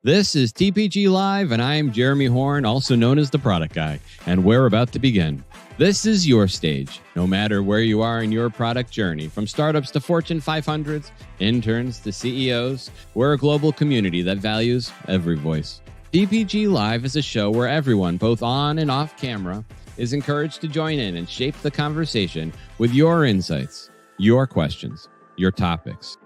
This is TPG Live, and I'm Jeremy Horn, also known as the Product Guy, and we're about to begin. This is your stage, no matter where you are in your product journey, from startups to Fortune 500s, interns to CEOs. We're a global community that values every voice. TPG Live is a show where everyone, both on and off camera, is encouraged to join in and shape the conversation with your insights, your questions, your topics.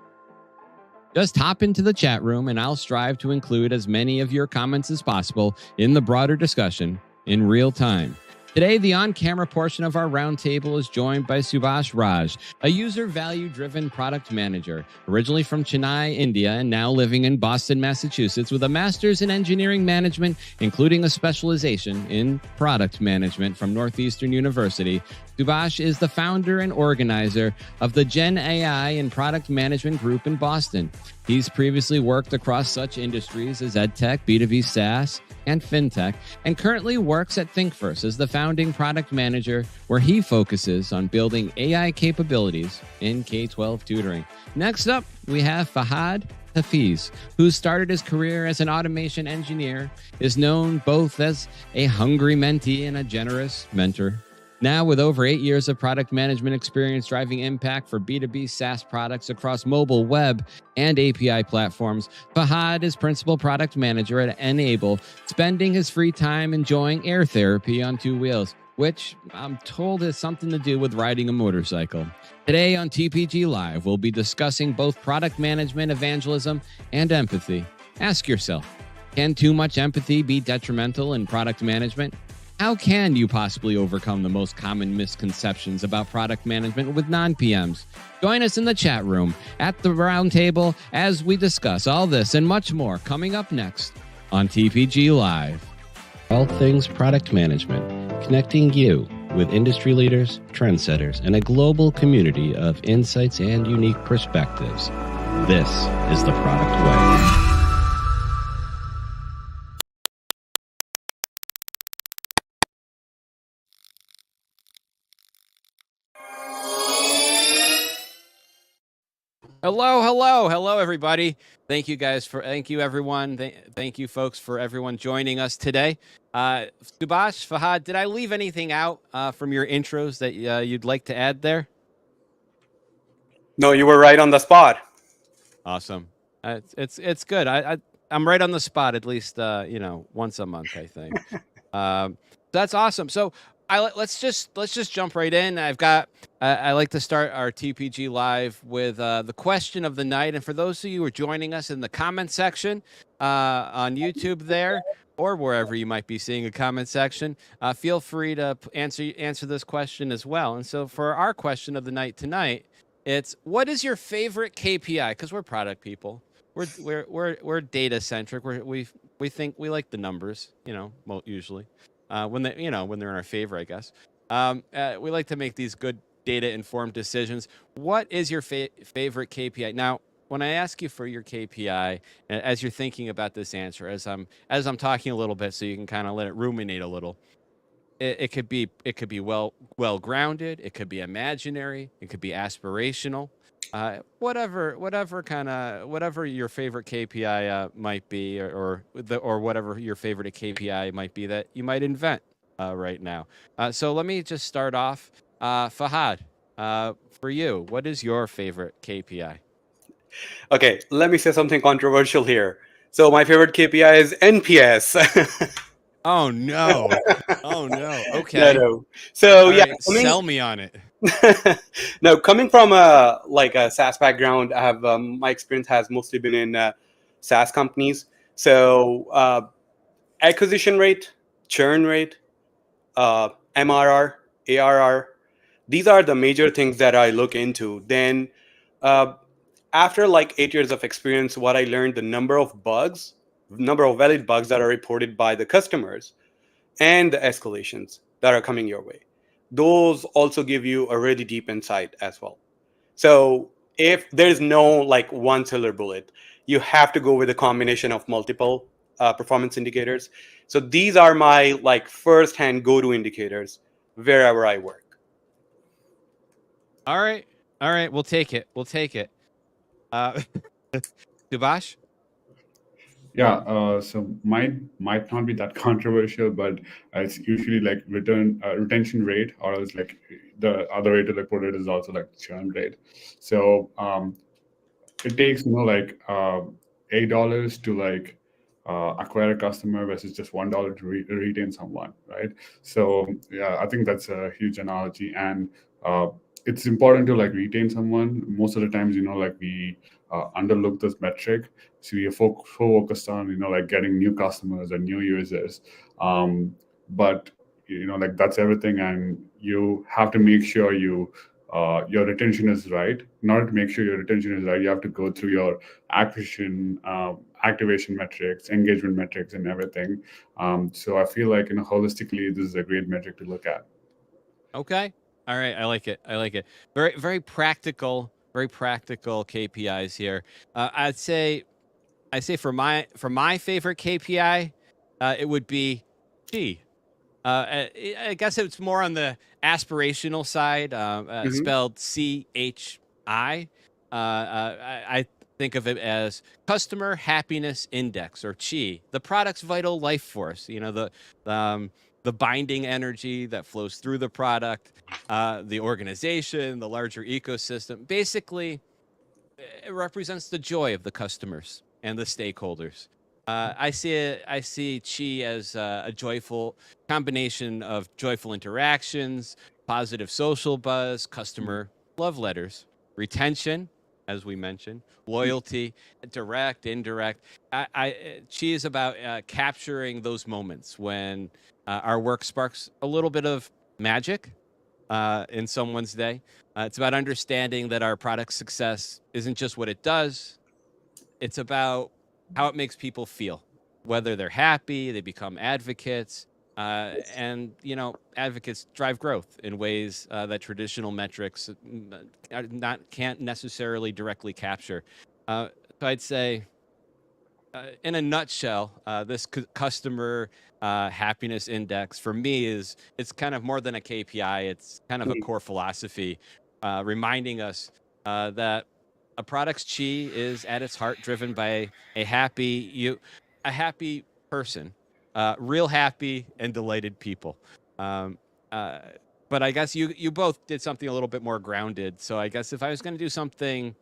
Just hop into the chat room and I'll strive to include as many of your comments as possible in the broader discussion in real time. Today, the on-camera portion of our roundtable is joined by Subhash Raj, a user value-driven product manager, originally from Chennai, India, and now living in Boston, Massachusetts, with a master's in engineering management, including a specialization in product management from Northeastern University. Subhash is the founder and organizer of the Gen AI and Product Management Group in Boston. He's previously worked across such industries as EdTech, B2B SaaS, and FinTech, and currently works at ThinkFirst as the founding product manager, where he focuses on building AI capabilities in K-12 tutoring. Next up, we have Fahad Hafiz, who started his career as an automation engineer, is known both as a hungry mentee and a generous mentor. Now, with over 8 years of product management experience driving impact for B2B SaaS products across mobile, web, and API platforms, Fahad is principal product manager at Enable, spending his free time enjoying air therapy on two wheels, which I'm told has something to do with riding a motorcycle. Today on TPG Live, we'll be discussing both product management, evangelism, and empathy. Ask yourself, can too much empathy be detrimental in product management? How can you possibly overcome the most common misconceptions about product management with non-PMs? Join us in the chat room at the roundtable as we discuss all this and much more coming up next on TPG Live. All things product management, connecting you with industry leaders, trendsetters, and a global community of insights and unique perspectives. This is the Product Way. Hello, everybody. Thank you, everyone. Thank you, folks, for everyone joining us today. Subhash, Fahad, did I leave anything out from your intros that you'd like to add there? No, you were right on the spot. Awesome. It's good. I'm right on the spot at least once a month, I think. That's awesome. So let's just jump right in. I like to start our TPG Live with the question of the night. And for those of you who are joining us in the comment section on YouTube there, or wherever you might be seeing a comment section, feel free to answer this question as well. And so for our question of the night tonight, it's, what is your favorite KPI? Because we're product people. We're data centric. We think we like the numbers, usually. When they're in our favor, I guess. We like to make these good data-informed decisions. What is your favorite KPI? Now, when I ask you for your KPI, as you're thinking about this answer, as I'm talking a little bit, so you can kind of let it ruminate a little. It could be well grounded. It could be imaginary. It could be aspirational. Whatever your favorite KPI might be, or whatever your favorite KPI might be that you might invent right now. So let me just start off. Fahad, for you, what is your favorite KPI? Okay, let me say something controversial here. So my favorite KPI is NPS. Oh no! Okay. No. So all yeah, right, sell me on it. No, coming from a SaaS background, I have my experience has mostly been in SaaS companies. So acquisition rate, churn rate, MRR, ARR, these are the major things that I look into. Then after 8 years of experience, what I learned, the number of valid bugs that are reported by the customers and the escalations that are coming your way. Those also give you a really deep insight as well. So if there's no one silver bullet, you have to go with a combination of multiple performance indicators. So these are my first-hand go-to indicators wherever I work. All right. We'll take it. Subhash? Yeah, so might not be that controversial, but it's usually like retention rate, or else like the other way to like put it is also like churn rate. So it takes like $8 to like acquire a customer versus just $1 to retain someone, right? So yeah, I think that's a huge analogy, and uh, it's important to like retain someone. Most of the times, like we underlook this metric, so we are focused on like getting new customers and new users, but like that's everything, and you have to make sure your retention is right. In order to make sure your retention is right, you have to go through your acquisition, activation metrics, engagement metrics, and everything. So I feel like holistically, this is a great metric to look at. Okay. All right. I like it. I like it. Very practical. Very practical KPIs here. I say for my favorite KPI, it would be G. I guess it's more on the aspirational side, Hmm. spelled CHI. I think of it as Customer Happiness Index, or CHI, the product's vital life force. The binding energy that flows through the product, the organization, the larger ecosystem. Basically, it represents the joy of the customers and the stakeholders. I see Chi as a joyful combination of joyful interactions, positive social buzz, customer love letters, retention, as we mentioned, loyalty, direct, indirect. Chi is about capturing those moments when our work sparks a little bit of magic in someone's day. It's about understanding that our product success isn't just what it does, it's about how it makes people feel, whether they're happy, they become advocates. And advocates drive growth in ways that traditional metrics can't necessarily directly capture. So I'd say, in a nutshell, this customer happiness index for me it's kind of more than a KPI. It's kind of a core philosophy, reminding us that a product's chi is at its heart driven by a happy person, real happy and delighted people. Um, uh, but I guess you both did something a little bit more grounded. So I guess if I was going to do something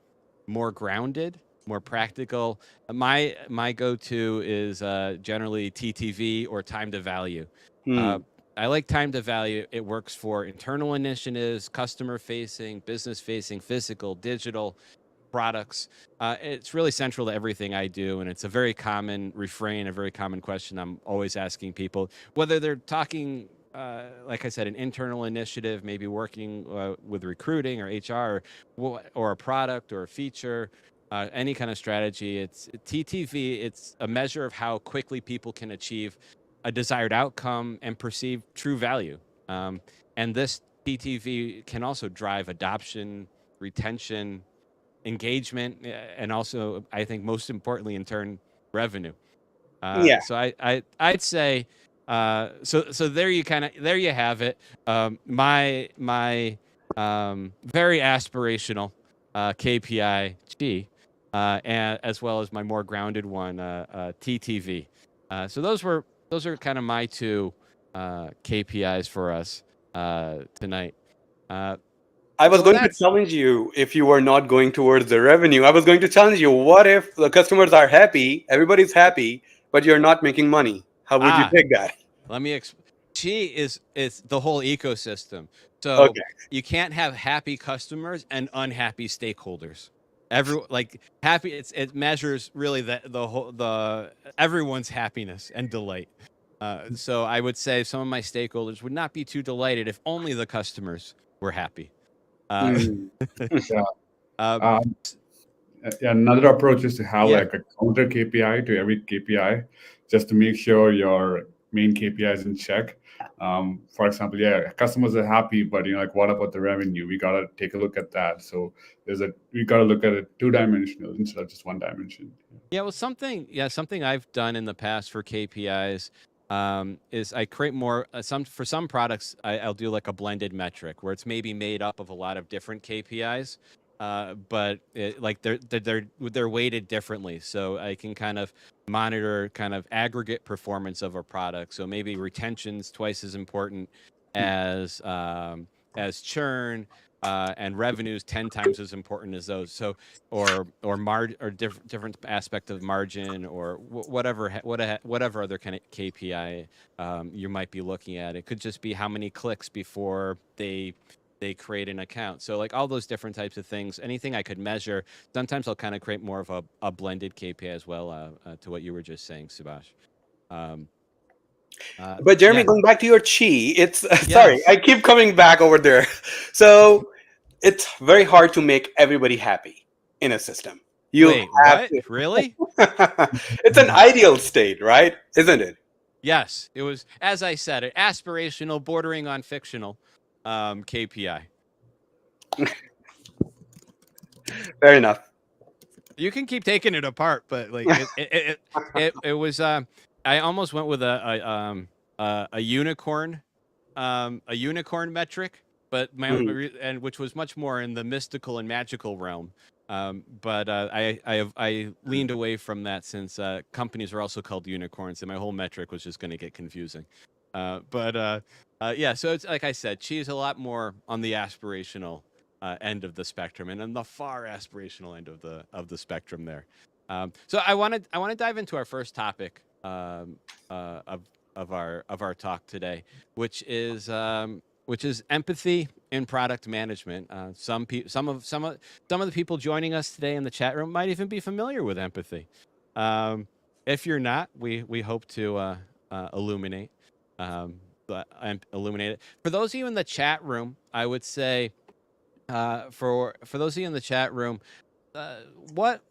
more grounded, more practical, my go-to is generally TTV, or time to value. Uh, Hmm. I like time to value. It works for internal initiatives, customer facing, business facing, physical, digital products. It's really central to everything I do, and it's a very common refrain, a very common question I'm always asking people, whether they're talking, like I said, an internal initiative, maybe working with recruiting or HR, or a product or a feature, any kind of strategy. It's TTV. It's a measure of how quickly people can achieve a desired outcome and perceive true value. Um, and this TTV can also drive adoption, retention, engagement, and also, I think, most importantly, in turn, revenue. Yeah. I'd say, so there you have it. My very aspirational KPI G, and as well as my more grounded one, TTV. So those are kind of my two KPIs for us tonight. Uh, I was so going to that's challenge you if you were not going towards the revenue. I was going to challenge you. What if the customers are happy, everybody's happy, but you're not making money? How would you ah take that? Let me Chi is the whole ecosystem. So Okay. you can't have happy customers and unhappy stakeholders. Like happy, it measures really the everyone's happiness and delight. So I would say some of my stakeholders would not be too delighted if only the customers were happy. Uh, Hmm. Yeah. uh, Um, Another approach is to have yeah. like a counter KPI to every KPI, just to make sure your main KPI is in check. For example, yeah, customers are happy, but like, what about the revenue? We gotta take a look at that. So we gotta look at it two-dimensional instead of just one dimension. Yeah, well, something I've done in the past for KPIs, is I create more for some products. I'll do like a blended metric where it's maybe made up of a lot of different KPIs. but they're weighted differently. So I can kind of monitor kind of aggregate performance of a product. So maybe retention's twice as important as churn, and revenue's 10 times as important as those. So different aspect of margin, or whatever other kind of KPI you might be looking at. It could just be how many clicks before they create an account. So like all those different types of things, anything I could measure. Sometimes I'll kind of create more of a blended KPI as well, to what you were just saying, Subhash. But Jeremy, Yeah. going back to your chi, it's sorry, Yes. I keep coming back over there. So it's very hard to make everybody happy in a system. You Wait, have what? Really? to. It's an ideal state, right? Isn't it? Yes. It was, as I said, an aspirational, bordering on fictional KPI. Fair enough. You can keep taking it apart, but like it was. I almost went with a unicorn, metric, but and which was much more in the mystical and magical realm. But I leaned away from that, since companies are also called unicorns, and my whole metric was just going to get confusing. Yeah, so it's like I said, chi is a lot more on the aspirational end of the spectrum, and on the far aspirational end of the spectrum there. So I want to dive into our first topic of our talk today, which is empathy in product management. Some of the people joining us today in the chat room might even be familiar with empathy. If you're not, we hope to illuminate it. For those of you in the chat room, I would say, for those of you in the chat room, what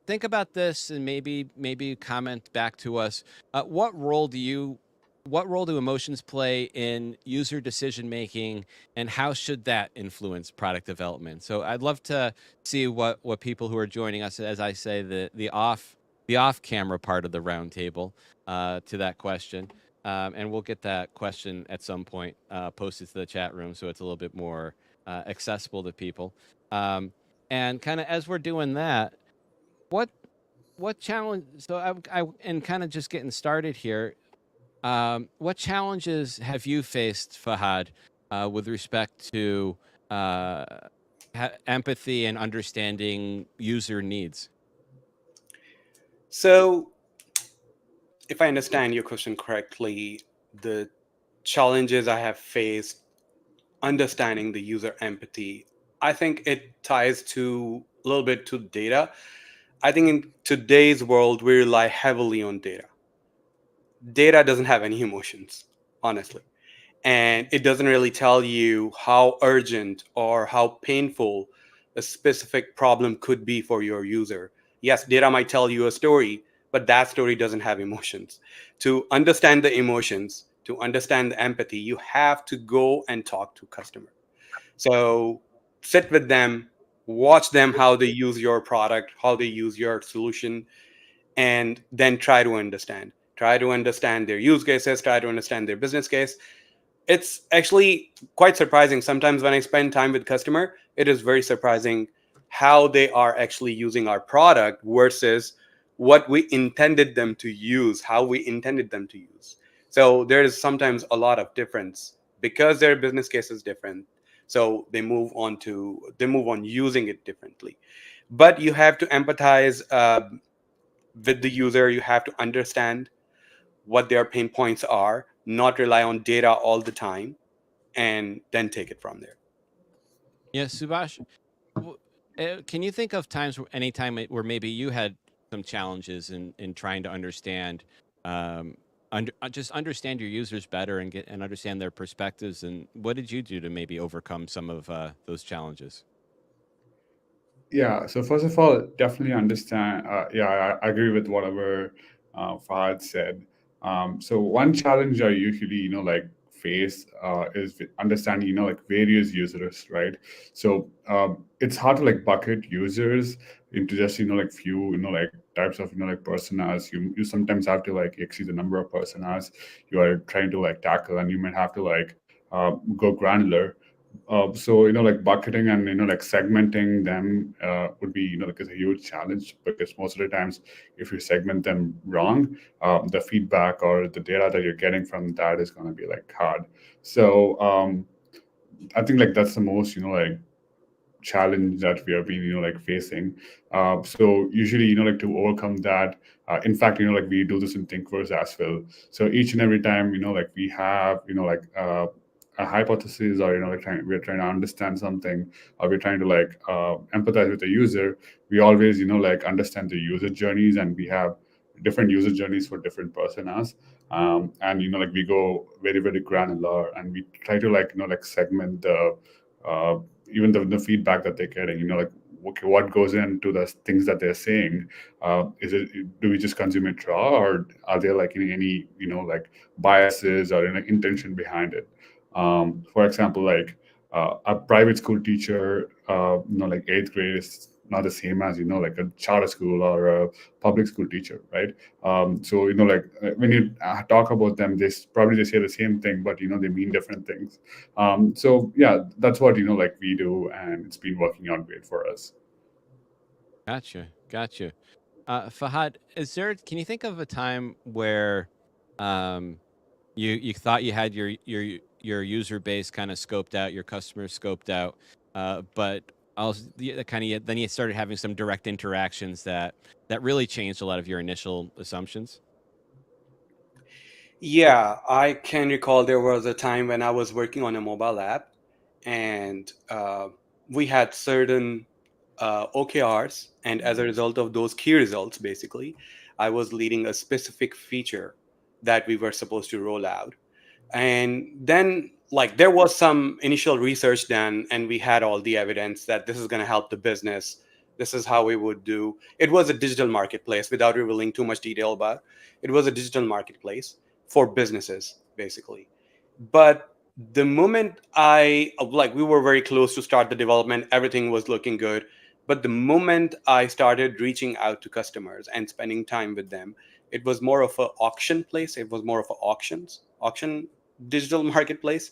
think about this, and maybe comment back to us. What role do emotions play in user decision making, and how should that influence product development? So I'd love to see what people who are joining us, as I say, the off camera part of the roundtable, to that question. And we'll get that question at some point posted to the chat room, so it's a little bit more accessible to people. And kind of as we're doing that, what challenge? So and kind of just getting started here. What challenges have you faced, Fahad, with respect to empathy and understanding user needs? So, if I understand your question correctly, the challenges I have faced understanding the user empathy, I think it ties to a little bit to data. I think in today's world, we rely heavily on data. Data doesn't have any emotions, honestly. And it doesn't really tell you how urgent or how painful a specific problem could be for your user. Yes, data might tell you a story, but that story doesn't have emotions. To understand the emotions, to understand the empathy, you have to go and talk to customer. So sit with them, watch them how they use your product, how they use your solution, and then try to understand. Try to understand their use cases, try to understand their business case. It's actually quite surprising. Sometimes when I spend time with customer, it is very surprising how they are actually using our product versus what we intended them to use, how we intended them to use. So there is sometimes a lot of difference because their business case is different. So they move on using it differently. But you have to empathize with the user. You have to understand what their pain points are, not rely on data all the time, and then take it from there. Yes, Subhash. Can you think of times, any time where maybe you had some challenges in trying to understand, just understand your users better and understand their perspectives, and what did you do to maybe overcome some of those challenges? Yeah, so first of all, definitely understand. I agree with whatever Fahad said. So one challenge I usually, face is understanding, like various users, right? So it's hard to bucket users into just, few, types of, personas. You sometimes have to exceed the number of personas you are trying to tackle, and you might have to go granular. So like bucketing and like segmenting them would be like is a huge challenge, because most of the times if you segment them wrong, the feedback or the data that you're getting from that is going to be like hard. So I think like that's the most like challenge that we have been like facing. So usually like to overcome that, in fact like we do this in Thinkverse as well. So each and every time like we have like a hypothesis, or like we're trying to understand something, or we're trying to like empathize with the user, we always like understand the user journeys, and we have different user journeys for different personas. And like we go very very granular, and we try to like like segment the uh, even the feedback that they're getting, like okay, what goes into the things that they're saying. Is it, do we just consume it raw, or are there like any like biases or intention behind it? For example, like a private school teacher, like eighth grade is not the same as like a charter school or a public school teacher, right? So like when you talk about them, probably they say the same thing, but they mean different things. So yeah, that's what like we do, and it's been working out great for us. Gotcha. Fahad, can you think of a time where um, you thought you had your user base kind of scoped out, your customers scoped out, but also then you started having some direct interactions that really changed a lot of your initial assumptions? Yeah, I can recall there was a time when I was working on a mobile app, and we had certain OKRs, and as a result of those key results, basically, I was leading a specific feature that we were supposed to roll out. And then, like, there was some initial research done, and we had all the evidence that this is going to help the business. This is how we would do. It was a digital marketplace, without revealing too much detail about. It was a digital marketplace for businesses, basically. But the moment we were very close to start the development, everything was looking good. But the moment I started reaching out to customers and spending time with them, it was more of an auction place. It was more of an auction digital marketplace.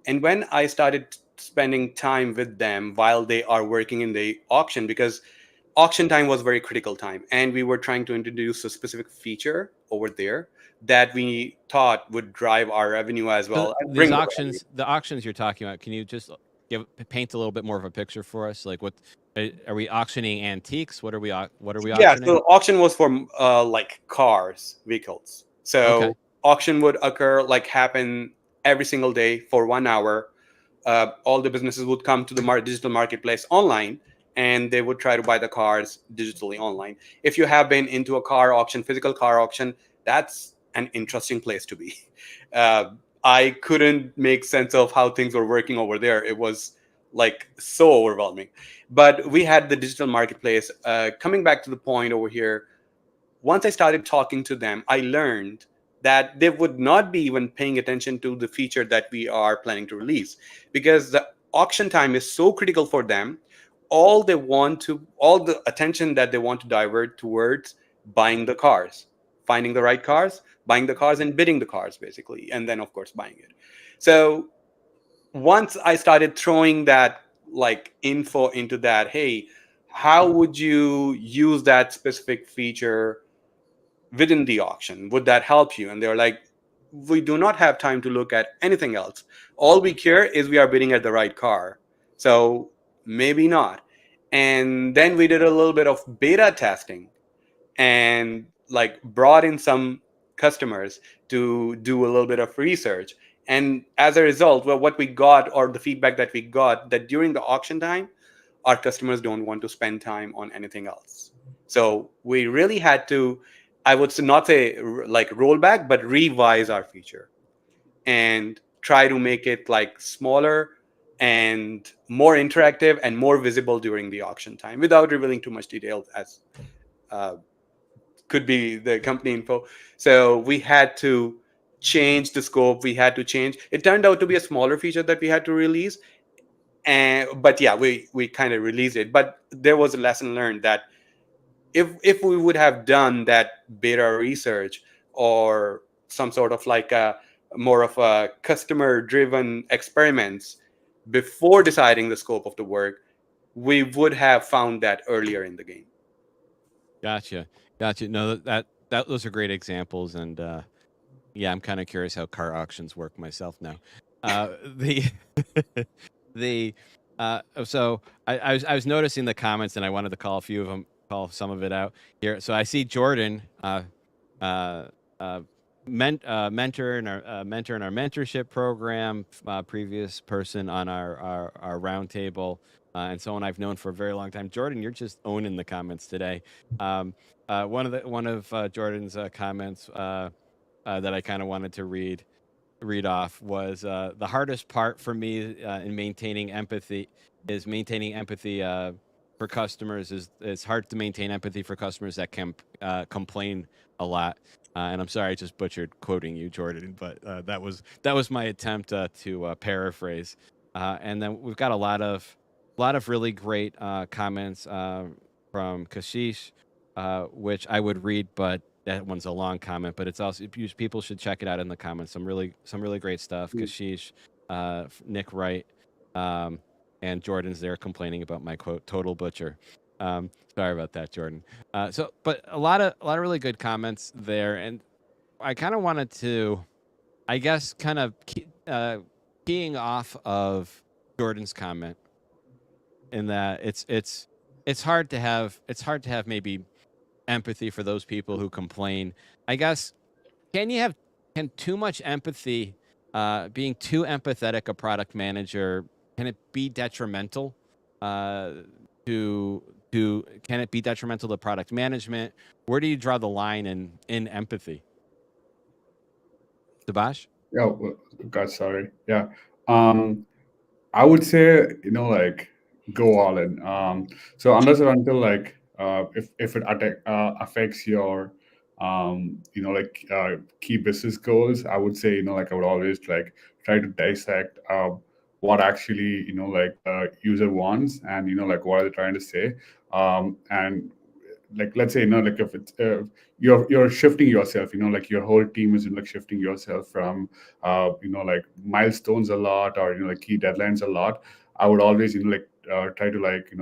And when I started spending time with them while they are working in the auction, because auction time was very critical time, and we were trying to introduce a specific feature over there that we thought would drive our revenue as So well and these bring the revenue. auctions you're talking about, can you just paint a little bit more of a picture for us? Like, what are we auctioning? Antiques? What are we Yeah, auctioning? so auction was for like cars, vehicles. Okay. So auction would occur, like, happen every single day for 1 hour. All the businesses would come to the digital marketplace online, and they would try to buy the cars digitally online. If you have been into a car auction, physical car auction, that's an interesting place to be. Uh, I couldn't make sense of how things were working over there. It was like so overwhelming. But we had the digital marketplace. Coming back to the point over here, once I started talking to them, I learned that they would not be even paying attention to the feature that we are planning to release, because the auction time is so critical for them. All the attention that they want to divert towards buying the cars, finding the right cars, buying the cars, and bidding the cars, basically, and then of course buying it. So once I started throwing that like info into that, hey, how would you use that specific feature within the auction? Would that help you? And they're like, we do not have time to look at anything else. All we care is we are bidding at the right car. So maybe not. And then we did a little bit of beta testing, and like brought in some customers to do a little bit of research. And as a result, well, what we got, or the feedback that we got, that during the auction time, our customers don't want to spend time on anything else. So we really had to, I would not say like roll back, but revise our feature and try to make it like smaller and more interactive and more visible during the auction time, without revealing too much detail, as uh, could be the company info. So we had to change the scope. We had to change. It turned out to be a smaller feature that we had to release, and but yeah, we kind of released it. But there was a lesson learned that if we would have done that beta research, or some sort of like a more of a customer driven experiments before deciding the scope of the work, we would have found that earlier in the game. Gotcha. No, that those are great examples, and yeah, I'm kind of curious how car auctions work myself now. The the so I was noticing the comments, and I wanted to call some of it out here. So I see Jordan, uh, mentor in our mentorship program, previous person on our roundtable, and someone I've known for a very long time. Jordan, you're just owning the comments today. One of Jordan's comments that I kind of wanted to read off was the hardest part for me in maintaining empathy for customers. It's hard to maintain empathy for customers that can complain a lot. And I'm sorry I just butchered quoting you, Jordan, but that was my attempt to paraphrase. And then we've got a lot of really great comments from Kashish, which I would read, but that one's a long comment. But it's also, people should check it out in the comments. Some really great stuff. Kashish, Nick Wright, and Jordan's there complaining about my quote total butcher. Sorry about that, Jordan. But a lot of really good comments there, and I kind of wanted to, I guess, kind of keying off of Jordan's comment, in that it's hard to have maybe empathy for those people who complain. I guess, can too much empathy, being too empathetic a product manager, can it be detrimental to can it be detrimental to product management? Where do you draw the line in empathy? Subash? Yeah, God, sorry. Yeah. I would say, like, go all in. So unless or until, like, if it affects your, like, key business goals, I would say, like, I would always, like, try to dissect what actually, like, user wants, and, like, what are they trying to say. And like, let's say, like, if it's you're shifting yourself, like, your whole team is, like, shifting yourself from like, milestones a lot, or, like, key deadlines a lot. I would always, like, try to, like,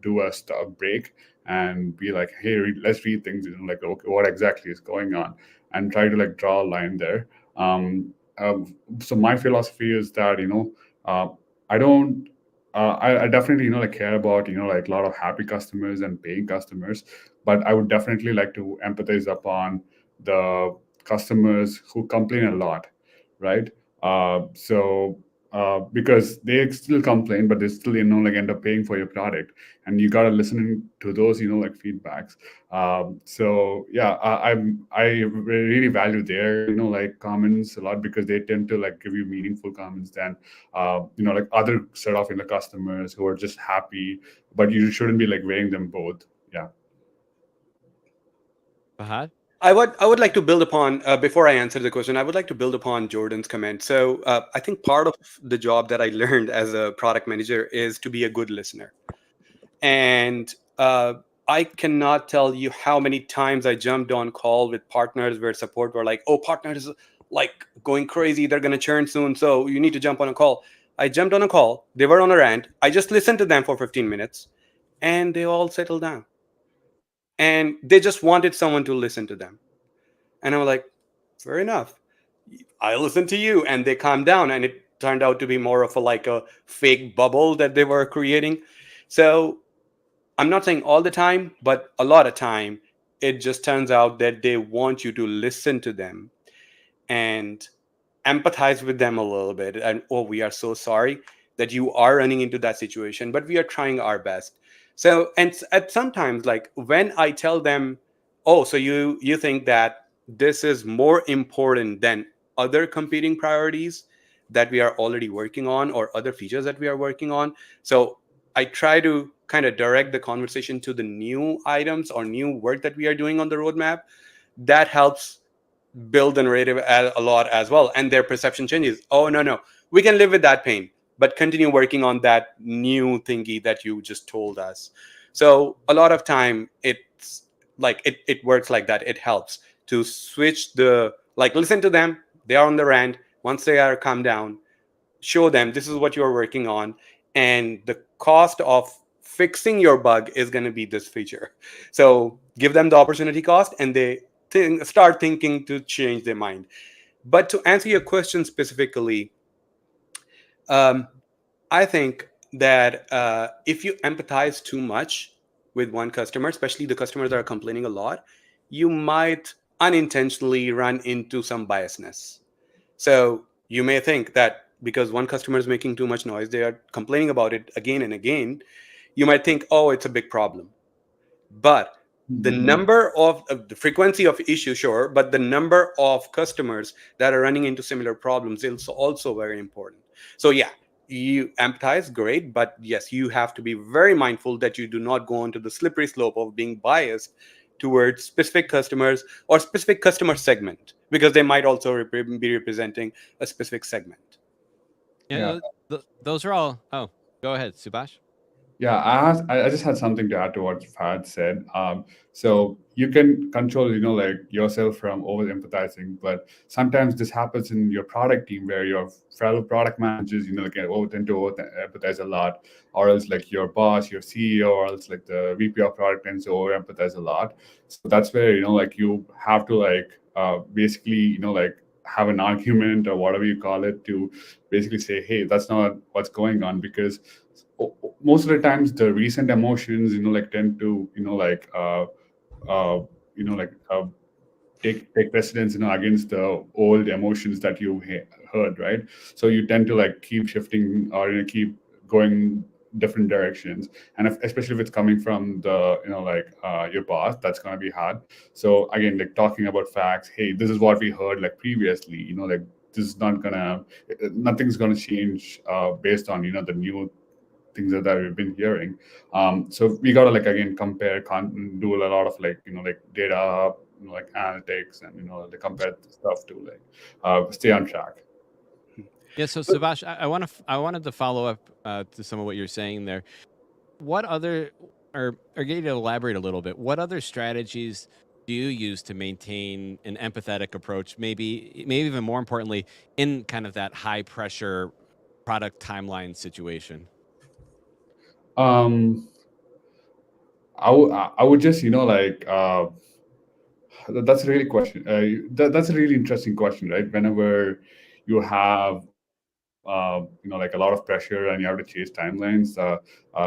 do a stop break and be like, hey, let's read things, like, okay, what exactly is going on, and try to, like, draw a line there. So my philosophy is that, I don't I definitely, like, care about, like, a lot of happy customers and paying customers, but I would definitely like to empathize upon the customers who complain a lot, right? Because they still complain, but they still, like, end up paying for your product, and you got to listen to those, like, feedbacks. So yeah, I really value their, like, comments a lot, because they tend to, like, give you meaningful comments than like, other set of, customers who are just happy, but you shouldn't be, like, weighing them both. Yeah. Fahad? I would like to build upon, before I answer the question, I would like to build upon Jordan's comment. So I think part of the job that I learned as a product manager is to be a good listener. And I cannot tell you how many times I jumped on call with partners where support were like, oh, partners like going crazy, they're going to churn soon, so you need to jump on a call. I jumped on a call, they were on a rant, I just listened to them for 15 minutes, and they all settled down. And they just wanted someone to listen to them. And I was like, fair enough. I listened to you. And they calmed down. And it turned out to be more of a fake bubble that they were creating. So I'm not saying all the time, but a lot of time, it just turns out that they want you to listen to them and empathize with them a little bit. And, oh, we are so sorry that you are running into that situation, but we are trying our best. So, and at sometimes, like, when I tell them, oh, so you think that this is more important than other competing priorities that we are already working on, or other features that we are working on. So I try to kind of direct the conversation to the new items or new work that we are doing on the roadmap. That helps build the narrative a lot as well, and their perception changes. Oh, no, we can live with that pain, but continue working on that new thingy that you just told us. So a lot of time, it's like it works like that. It helps to switch listen to them. They are on the rant. Once they are calmed down, show them this is what you're working on, and the cost of fixing your bug is going to be this feature. So give them the opportunity cost, and they start thinking to change their mind. But to answer your question specifically, um, I think that if you empathize too much with one customer, especially the customers that are complaining a lot, you might unintentionally run into some biasness. So you may think that because one customer is making too much noise, they are complaining about it again and again. You might think, oh, it's a big problem. But the number of the frequency of issue, sure, but the number of customers that are running into similar problems is also very important. So yeah, you empathize, great, but yes, you have to be very mindful that you do not go onto the slippery slope of being biased towards specific customers or specific customer segment, because they might also be representing a specific segment. Yeah, those are all. Oh, go ahead, Subhash. Yeah, I just had something to add to what Fahad said. So you can control, like yourself from over empathizing, but sometimes this happens in your product team where your fellow product managers, like tend to over empathize a lot, or else like your boss, your CEO, or else like the VP of product tends to over empathize a lot. So that's where like you have to basically like have an argument or whatever you call it to basically say, hey, that's not what's going on, because most of the times the recent emotions tend to uh, like take precedence against the old emotions that you heard, right? So you tend to like keep shifting or keep going different directions, and especially if it's coming from the your boss, that's going to be hard. So again, like talking about facts, hey, this is what we heard like previously, like this is not gonna nothing's gonna change based on the new things that we've been hearing. So we gotta like again compare, do a lot of like data, like analytics, and the compare stuff to stay on track. Yeah. So Subhash, I wanted to follow up to some of what you're saying there. What other, or get you to elaborate a little bit? What other strategies do you use to maintain an empathetic approach? Maybe even more importantly, in kind of that high pressure product timeline situation. I would just that's a really question. That's a really interesting question, right? Whenever you have like a lot of pressure and you have to chase timelines,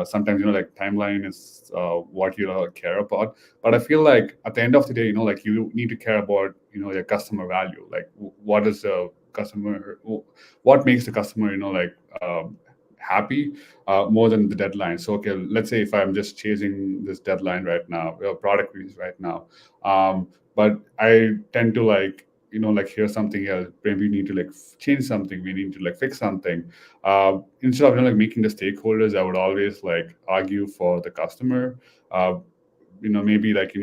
sometimes like timeline is what you care about. But I feel like at the end of the day, like you need to care about your customer value. Like what is the customer? What makes the customer happy more than the deadline. So okay, let's say if I'm just chasing this deadline right now, product release right now, but I tend to like hear something else. Maybe we need to like change something. We need to like fix something. Instead of like making the stakeholders, I would always like argue for the customer. Maybe like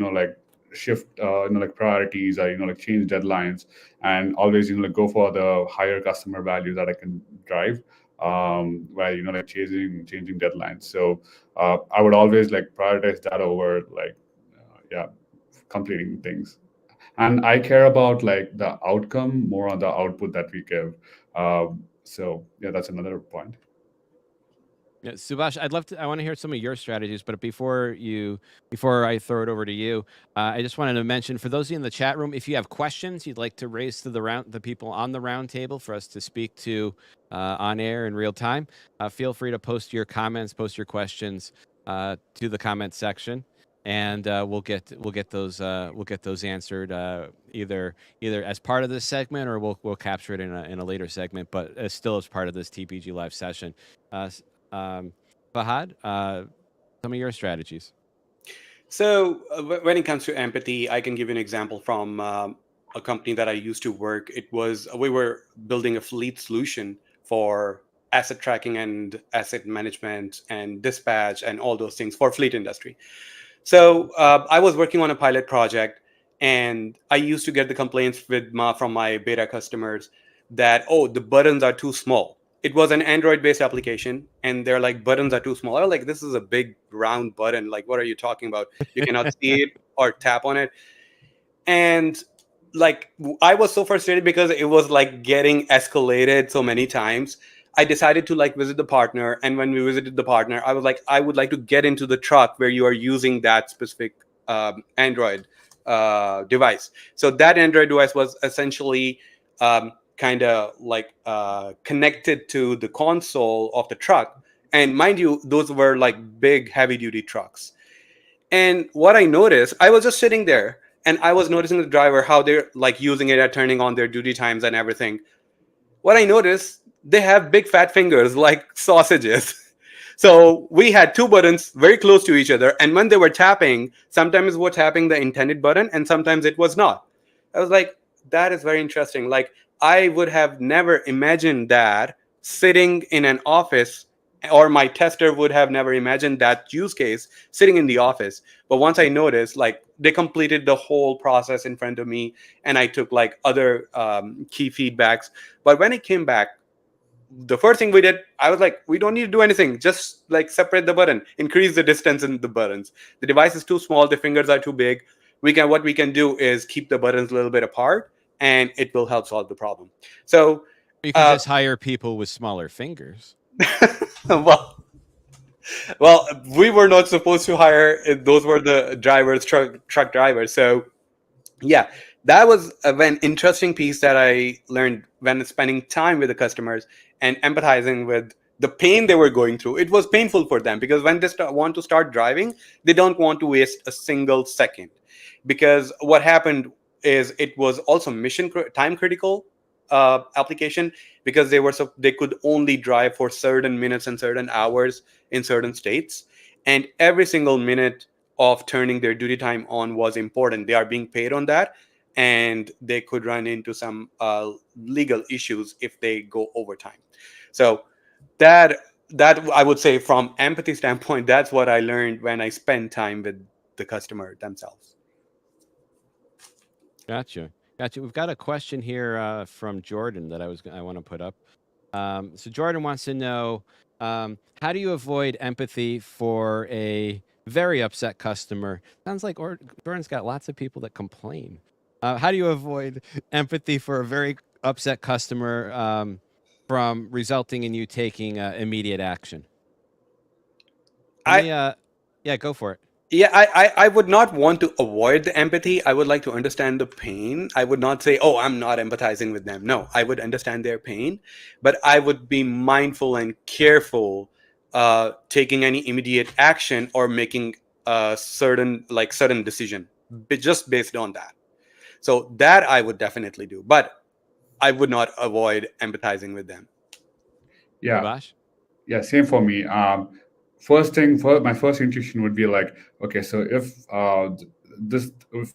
shift like priorities, or like change deadlines, and always like go for the higher customer value that I can drive, while like changing deadlines. So I would always like prioritize that over like yeah, completing things. And I care about like the outcome more on the output that we give. So yeah, that's another point. Yeah, Subhash, I want to hear some of your strategies, but before I throw it over to you, I just wanted to mention for those of you in the chat room, if you have questions you'd like to raise to the people on the round table for us to speak to on air in real time, feel free to post your comments, post your questions to the comment section, and we'll get those answered either as part of this segment, or we'll capture it in a later segment, but still as part of this TPG live session. Fahad, some of your strategies. So when it comes to empathy, I can give you an example from a company that I used to work. We were building a fleet solution for asset tracking and asset management and dispatch and all those things for fleet industry. So I was working on a pilot project, and I used to get the complaints from my beta customers that, oh, the buttons are too small. It was an Android-based application, and they're like, buttons are too small. I'm like, this is a big round button. Like, what are you talking about? You cannot see it or tap on it. And like, I was so frustrated because it was like getting escalated so many times. I decided to like visit the partner, and when we visited the partner, I was like, I would like to get into the truck where you are using that specific Android device. So that Android device was essentially kind of like connected to the console of the truck. And mind you, those were like big heavy duty trucks. And what I noticed, I was just sitting there and I was noticing the driver, how they're like using it at turning on their duty times and everything. What I noticed, they have big fat fingers like sausages. So we had two buttons very close to each other, and when they were tapping, sometimes it was tapping the intended button, and sometimes it was not. I was like, that is very interesting. Like I would have never imagined that sitting in an office, or my tester would have never imagined that use case sitting in the office. But once I noticed, like they completed the whole process in front of me, and I took like other key feedbacks. But when it came back, the first thing we did, I was like, we don't need to do anything. Just like separate the button, increase the distance in the buttons. The device is too small, the fingers are too big. What we can do is keep the buttons a little bit apart, and it will help solve the problem. So You can just hire people with smaller fingers. well, well, we were not supposed to hire. Those were the drivers, truck drivers. So yeah, that was an interesting piece that I learned when spending time with the customers and empathizing with the pain they were going through. It was painful for them because when they want to start driving, they don't want to waste a single second. Because what happened is it was also time critical application, because they could only drive for certain minutes and certain hours in certain states, and every single minute of turning their duty time on was important. They are being paid on that, and they could run into some legal issues if they go overtime. So that I would say, from empathy standpoint, that's what I learned when I spend time with the customer themselves. Gotcha. We've got a question here from Jordan that I want to put up. So Jordan wants to know, how do you avoid empathy for a very upset customer? Sounds like Jordan's got lots of people that complain. How do you avoid empathy for a very upset customer from resulting in you taking immediate action? Yeah, go for it. Yeah, I would not want to avoid the empathy. I would like to understand the pain. I would not say, oh, I'm not empathizing with them. No, I would understand their pain, but I would be mindful and careful taking any immediate action or making a certain decision just based on that. So that I would definitely do, but I would not avoid empathizing with them. Yeah. Subhash? Yeah, same for me. My first intuition would be like, okay, so if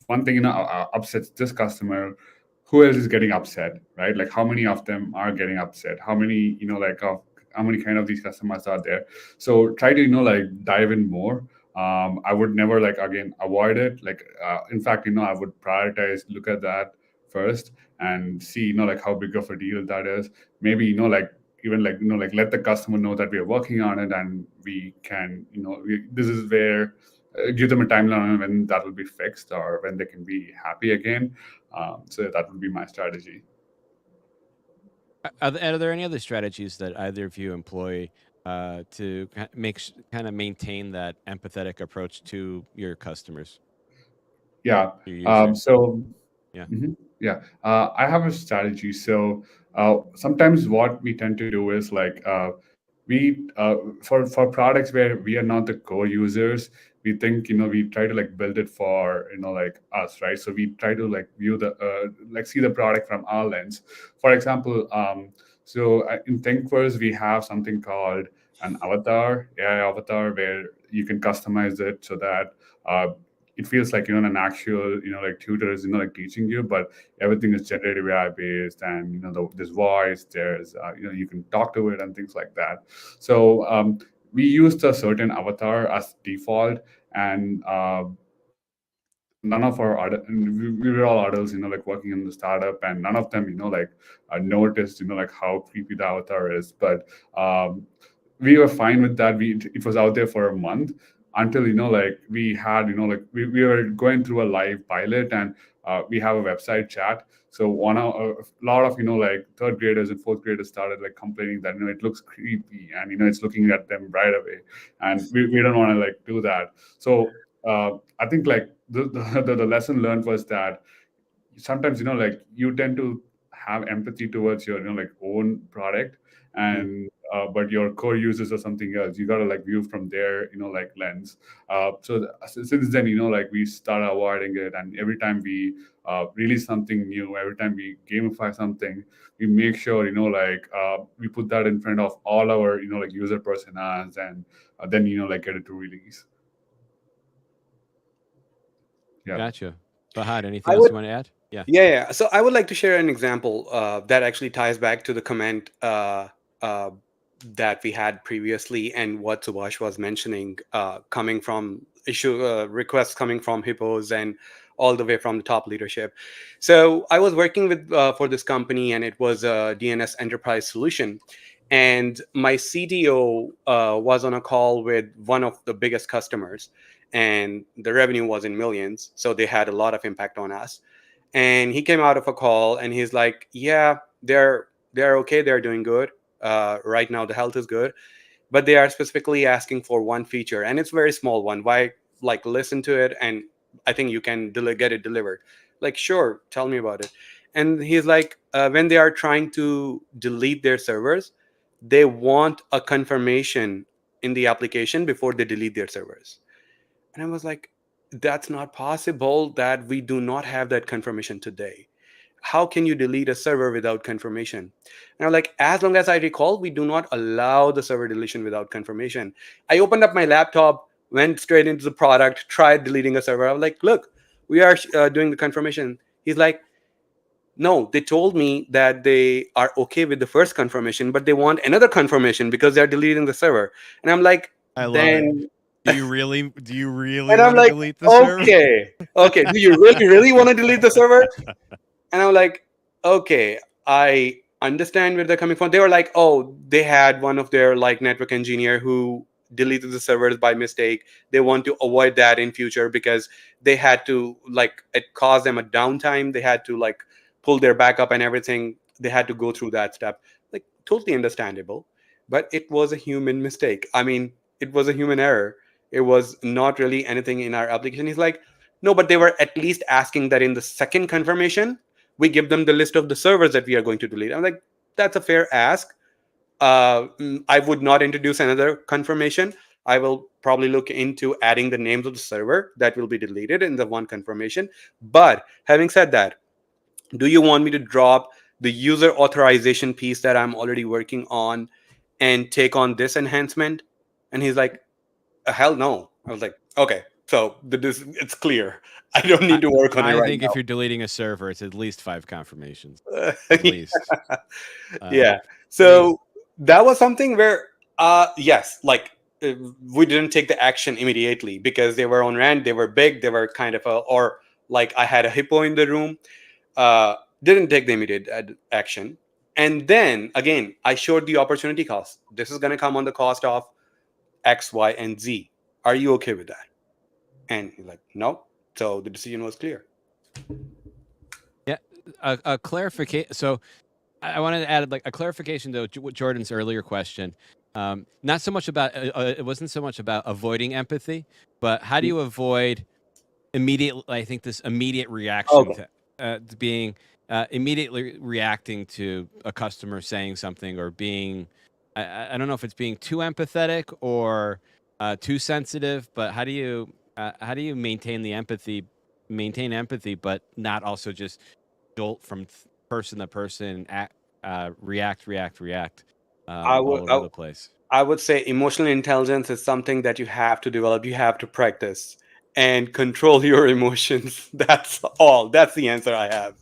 one thing upsets this customer, who else is getting upset, right? Like how many of them are getting upset? How many how many kind of these customers are there? So try to like dive in more. I would never like again avoid it. Like in fact, I would prioritize, look at that first and see like how big of a deal that is. Maybe like even like like let the customer know that we are working on it, and we can this is where give them a timeline on when that will be fixed or when they can be happy again. So that would be my strategy. Are there any other strategies that either of you employ to kind of maintain that empathetic approach to your customers? Yeah. Your users? Yeah. Yeah. I have a strategy. So sometimes what we tend to do is like we for products where we are not the core users, we think we try to like build it for like us, right? So we try to like view the like see the product from our lens. For example, in ThinkFirst we have something called an avatar, AI avatar, where you can customize it so that it feels like an actual like tutor is like teaching you, but everything is generative AI based, and there's voice, there's you can talk to it and things like that. So we used a certain avatar as default, and none of we were all adults like working in the startup, and none of them like noticed like how creepy the avatar is. But we were fine with that. It was out there for a month until like we had like we were going through a live pilot, and we have a website chat. So a lot of like third graders and fourth graders started like complaining that it looks creepy, and it's looking at them right away, and we don't want to like do that. So I think like the lesson learned was that sometimes like you tend to have empathy towards your like own product, and but your core users are something else. You got to like view from their like lens. Since then like we start avoiding it, and every time we release something new, every time we gamify something, we make sure like we put that in front of all our like user personas, and then like get it to release. Yeah. Gotcha. Fahad, anything else you want to add? Yeah. So I would like to share an example that actually ties back to the comment that we had previously, and what Subhash was mentioning, coming from requests coming from hippos and all the way from the top leadership. So I was working with for this company, and it was a DNS enterprise solution. And my CTO was on a call with one of the biggest customers, and the revenue was in millions. So they had a lot of impact on us. And he came out of a call, and he's like, yeah, they're okay, they're doing good right now, the health is good, but they are specifically asking for one feature, and it's a very small one. Why, like, listen to it, and I think you can get it delivered. Like, sure, tell me about it. And he's like, when they are trying to delete their servers, they want a confirmation in the application before they delete their servers. And I was like, that's not possible, that we do not have that confirmation today. How can you delete a server without confirmation? And I'm like, as long as I recall, we do not allow the server deletion without confirmation. I opened up my laptop, went straight into the product, tried deleting a server. I was like, look, we are doing the confirmation. He's like, no, they told me that they are okay with the first confirmation, but they want another confirmation because they're deleting the server. And I'm like, I love then it. Do you really and I'm want to like, delete the server? okay, do you really want to delete the server? And I'm like, okay, I understand where they're coming from. They were like, oh, they had one of their like network engineer who deleted the servers by mistake. They want to avoid that in future because they had to, like, it caused them a downtime. They had to like pull their backup and everything. They had to go through that step. Like, totally understandable. But it was a human mistake. I mean, it was a human error. It was not really anything in our application. He's like, no, but they were at least asking that in the second confirmation, we give them the list of the servers that we are going to delete. I'm like, that's a fair ask. I would not introduce another confirmation. I will probably look into adding the names of the server that will be deleted in the one confirmation. But having said that, do you want me to drop the user authorization piece that I'm already working on and take on this enhancement? And he's like, hell no. I was like, okay, so it's clear. I don't need to work on it right now. I think if you're deleting a server, it's at least 5 confirmations. At least. Yeah. So that was something where, yes, like we didn't take the action immediately because they were on rent, they were big, they were kind of or like I had a hippo in the room. Didn't take the immediate action. And then again, I showed the opportunity cost. This is going to come on the cost of X, Y, and Z. Are you okay with that? And he's like, no. So the decision was clear. Yeah, a clarification. So I wanted to add like a clarification to Jordan's earlier question. Not so much about it wasn't so much about avoiding empathy, but how do you avoid immediate? I think this immediate reaction to being immediately reacting to a customer saying something or being. I don't know if it's being too empathetic or too sensitive, but how do you maintain empathy, but not also just jolt from person to person, react all over the place? I would say emotional intelligence is something that you have to develop. You have to practice and control your emotions. That's all. That's the answer I have.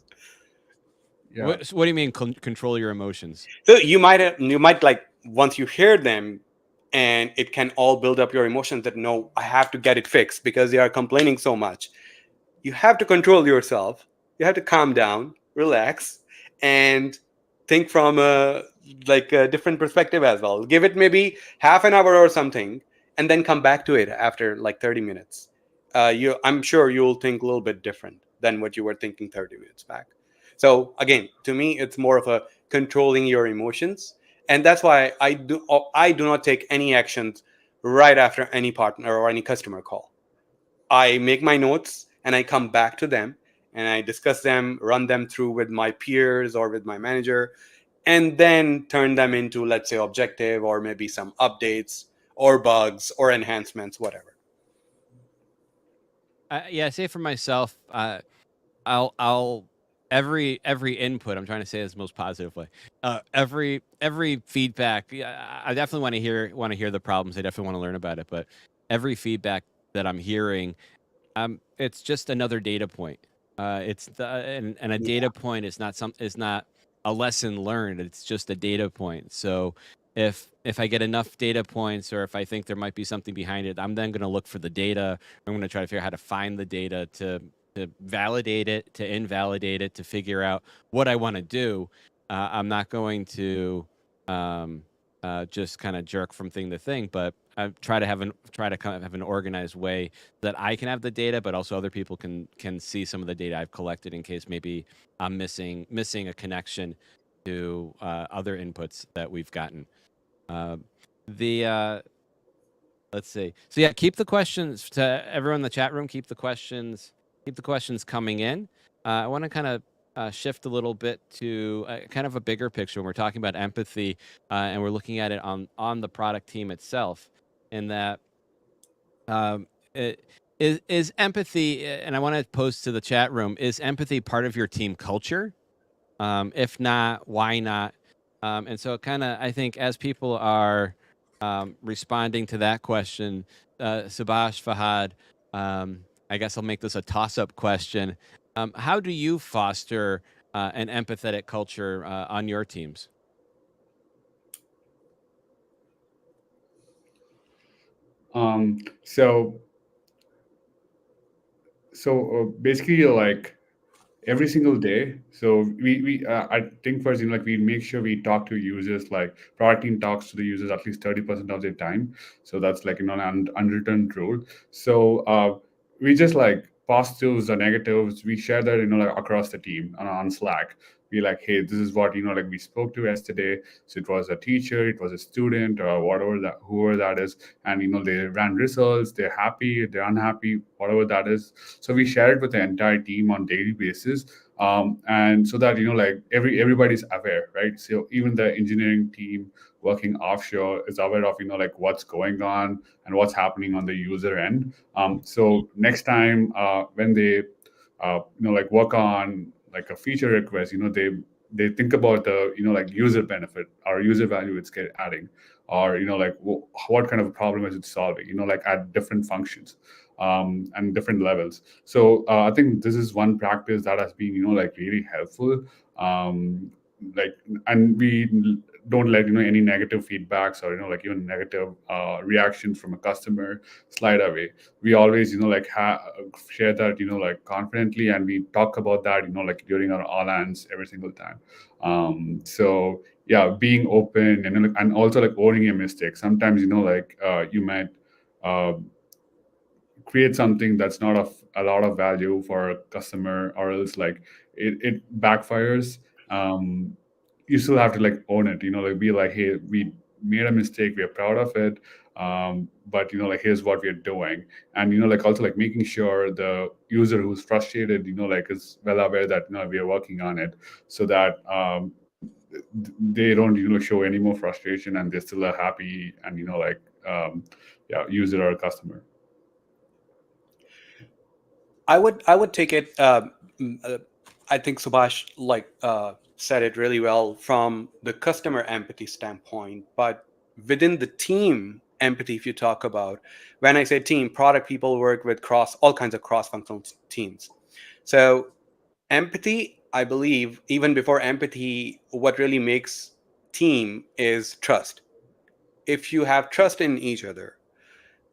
Yeah. What do you mean control your emotions? So you might like, once you hear them, and it can all build up your emotions that, no, I have to get it fixed because they are complaining so much. You have to control yourself. You have to calm down, relax, and think from a different perspective as well. Give it maybe half an hour or something, and then come back to it after like 30 minutes, I'm sure you'll think a little bit different than what you were thinking 30 minutes back. So again, to me, it's more of a controlling your emotions. And that's why I do not take any actions right after any partner or any customer call. I make my notes and I come back to them and I discuss them, run them through with my peers or with my manager, and then turn them into, let's say, objective or maybe some updates or bugs or enhancements, whatever. Yeah, say for myself, I'll every input. I'm trying to say this most positive way. Every feedback. Yeah, I definitely want to hear the problems. I definitely want to learn about it. But every feedback that I'm hearing, it's just another data point. And a data point is not a lesson learned. It's just a data point. So if I get enough data points, or if I think there might be something behind it, I'm then going to look for the data. I'm going to try to figure out how to find the data to validate it, to invalidate it, to figure out what I want to do. I'm not going to just kind of jerk from thing to thing, but I try to kind of have an organized way that I can have the data, but also other people can see some of the data I've collected in case maybe I'm missing a connection to other inputs that we've gotten. The let's see. So yeah, keep the questions to everyone in the chat room. Keep the questions coming in. I want to kind of shift a little bit to kind of a bigger picture when we're talking about empathy, and we're looking at it on the product team itself. In that, it, is empathy, and I want to pose to the chat room: is empathy part of your team culture? If not, why not? And so, kind of, I think as people are responding to that question, Subhash, Fahad, I guess I'll make this a toss-up question. How do you foster an empathetic culture on your teams? So basically, like every single day. So we I think first, like we make sure we talk to users. Like product team talks to the users at least 30% of their time. So that's like an unwritten rule. So we just like positives or negatives. We share that like across the team on Slack. Be like, hey, this is what like we spoke to yesterday. So it was a teacher, it was a student, or whatever that whoever that is, and they ran results. They're happy, they're unhappy, whatever that is. So we share it with the entire team on daily basis, and so that like everybody's aware, right? So even the engineering team working offshore is aware of like what's going on and what's happening on the user end. So next time when they like work on like a feature request, they think about the like user benefit or user value it's adding, or like what kind of a problem is it solving, like at different functions and different levels. So I think this is one practice that has been like really helpful. Like, and we don't let any negative feedbacks or like even negative reactions from a customer slide away. We always like share that like confidently, and we talk about that like during our all hands every single time. So yeah, being open and also like owning a mistake. Sometimes like you might create something that's not of a lot of value for a customer, or else like it backfires. You still have to like own it, like be like, hey, we made a mistake, we are proud of it, but like here's what we're doing. And like also like making sure the user who's frustrated like is well aware that we are working on it, so that they don't show any more frustration, and they're still a happy and like yeah, user or customer. I would take it. I think Subhash said it really well from the customer empathy standpoint, but within the team empathy, if you talk about, when I say team, product people work with all kinds of cross-functional teams. So empathy, I believe, even before empathy, what really makes team is trust. If you have trust in each other,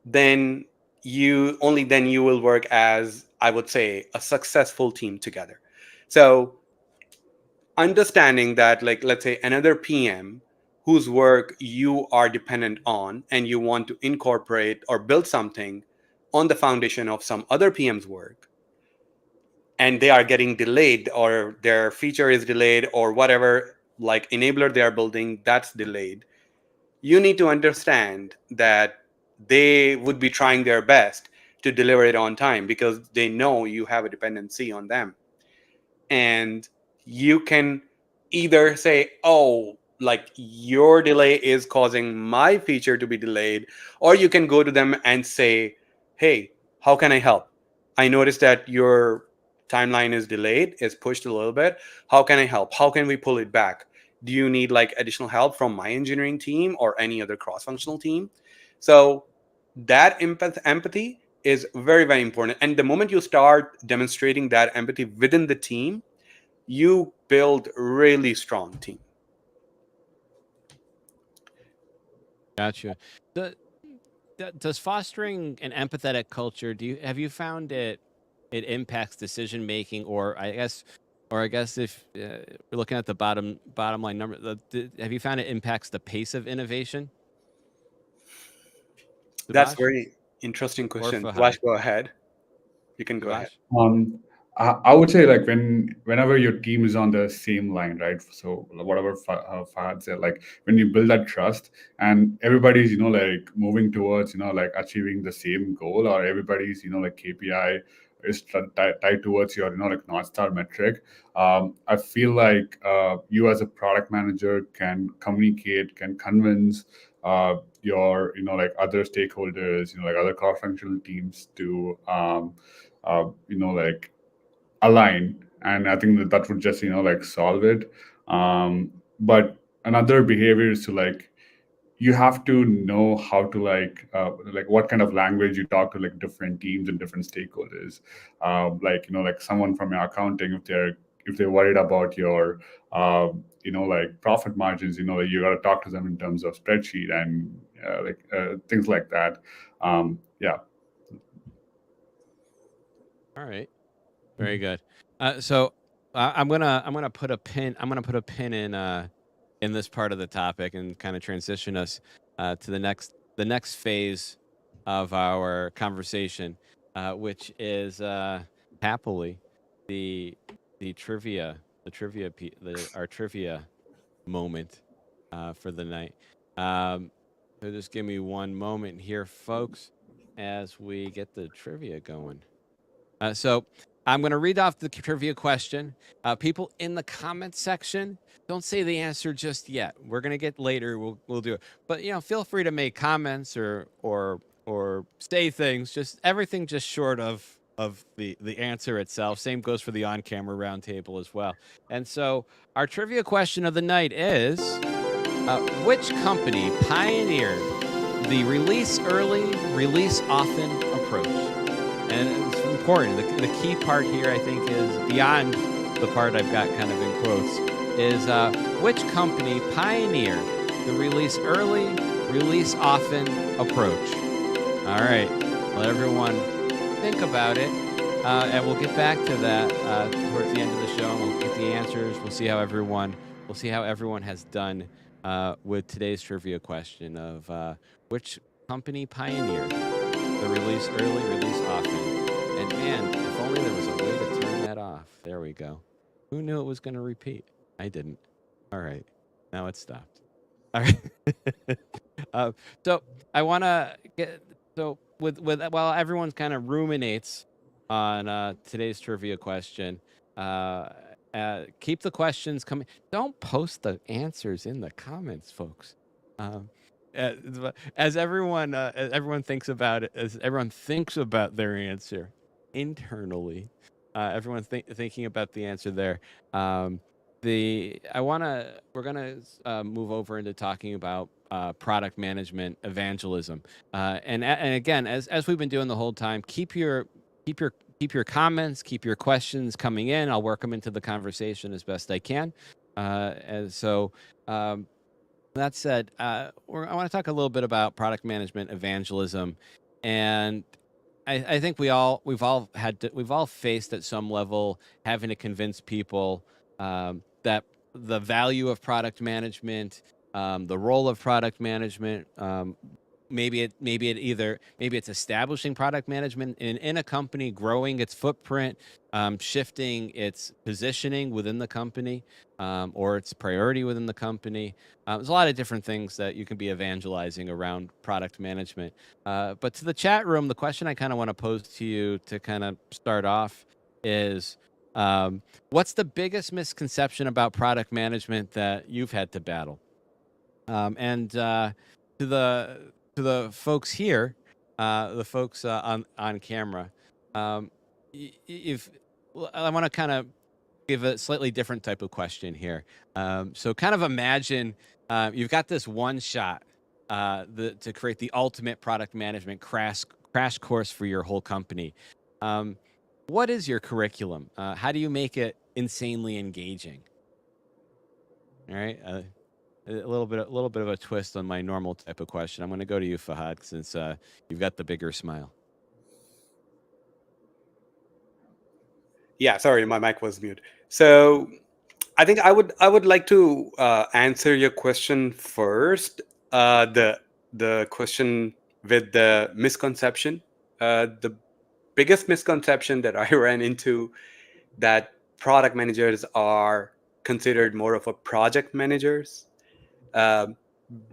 then you will work as, I would say, a successful team together. So understanding that, like, let's say another PM whose work you are dependent on, and you want to incorporate or build something on the foundation of some other PM's work, and they are getting delayed, or their feature is delayed, or whatever like enabler they are building that's delayed, you need to understand that they would be trying their best to deliver it on time because they know you have a dependency on them. And you can either say, oh, like your delay is causing my feature to be delayed, or you can go to them and say, hey, how can I help? I noticed that your timeline is delayed, is pushed a little bit. How can I help? How can we pull it back? Do you need like additional help from my engineering team or any other cross-functional team? So that empathy is very, very important. And the moment you start demonstrating that empathy within the team, you build really strong team. Gotcha. Does fostering an empathetic culture, have you found it impacts decision making, or I guess if we're looking at the bottom line number, have you found it impacts the pace of innovation? That's Subhash very interesting or question. Fahad? Vash, go ahead. You can go ahead. Subhash? I would say like whenever your team is on the same line, right? So whatever Fahad said, like when you build that trust and everybody's like moving towards like achieving the same goal, or everybody's like KPI is tied towards your like North Star metric. I feel like you as a product manager can communicate, can convince your like other stakeholders, like other cross-functional teams to like align, and I think that would just like solve it. But another behavior is to like you have to know how to like what kind of language you talk to like different teams and different stakeholders. Like like someone from your accounting, if they're worried about your like profit margins, you got to talk to them in terms of spreadsheet and things like that. Yeah. All right. Very good. So I'm gonna put a pin. I'm gonna put a pin in this part of the topic and kind of transition us to the next phase of our conversation, which is happily the trivia, our trivia moment for the night. So just give me one moment here, folks, as we get the trivia going. So I'm going to read off the trivia question. People in the comments section, don't say the answer just yet. We're going to get later. We'll do it. But feel free to make comments or say things. Just everything just short of the answer itself. Same goes for the on-camera roundtable as well. And so our trivia question of the night is, which company pioneered the release early, release often approach? And it's important. The key part here, I think, is beyond the part I've got kind of in quotes, is which company pioneered the release early, release often approach? All right. Let everyone think about it. And we'll get back to that towards the end of the show. We'll get the answers. We'll see how everyone has done with today's trivia question of which company pioneered the release early, release often. And man, if only there was a way to turn that off. There we go. Who knew it was going to repeat? I didn't. All right. Now it stopped. All right. So I want to get, so with while everyone kind of ruminates on today's trivia question, keep the questions coming. Don't post the answers in the comments, folks. As everyone thinks about it, as everyone thinks about their answer internally, everyone's thinking about the answer there. We're gonna move over into talking about product management evangelism, and again, as we've been doing the whole time, keep your comments, keep your questions coming in. I'll work them into the conversation as best I can. And so that said, I want to talk a little bit about product management evangelism, and I think we've all faced at some level having to convince people that the value of product management the role of product management. Maybe it's establishing product management in a company, growing its footprint, shifting its positioning within the company, or its priority within the company. There's a lot of different things that you can be evangelizing around product management. But to the chat room, the question I kind of want to pose to you to kind of start off is, what's the biggest misconception about product management that you've had to battle? And to the folks here, the folks on camera, if I want to kind of give a slightly different type of question here. So kind of imagine you've got this one shot to create the ultimate product management crash course for your whole company. What is your curriculum? How do you make it insanely engaging? All right. A little bit of a twist on my normal type of question. I'm going to go to you, Fahad, since you've got the bigger smile. Yeah, sorry, my mic was mute. So I think I would like to answer your question first. The question with the misconception. The biggest misconception that I ran into, that product managers are considered more of a project managers,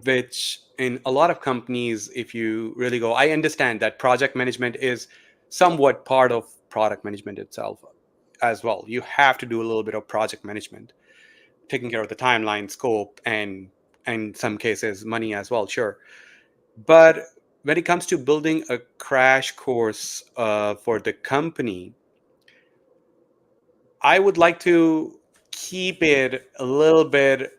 which in a lot of companies, if you really go, I understand that project management is somewhat part of product management itself as well. You have to do a little bit of project management, taking care of the timeline, scope, and in some cases money as well, sure. But when it comes to building a crash course for the company, I would like to keep it a little bit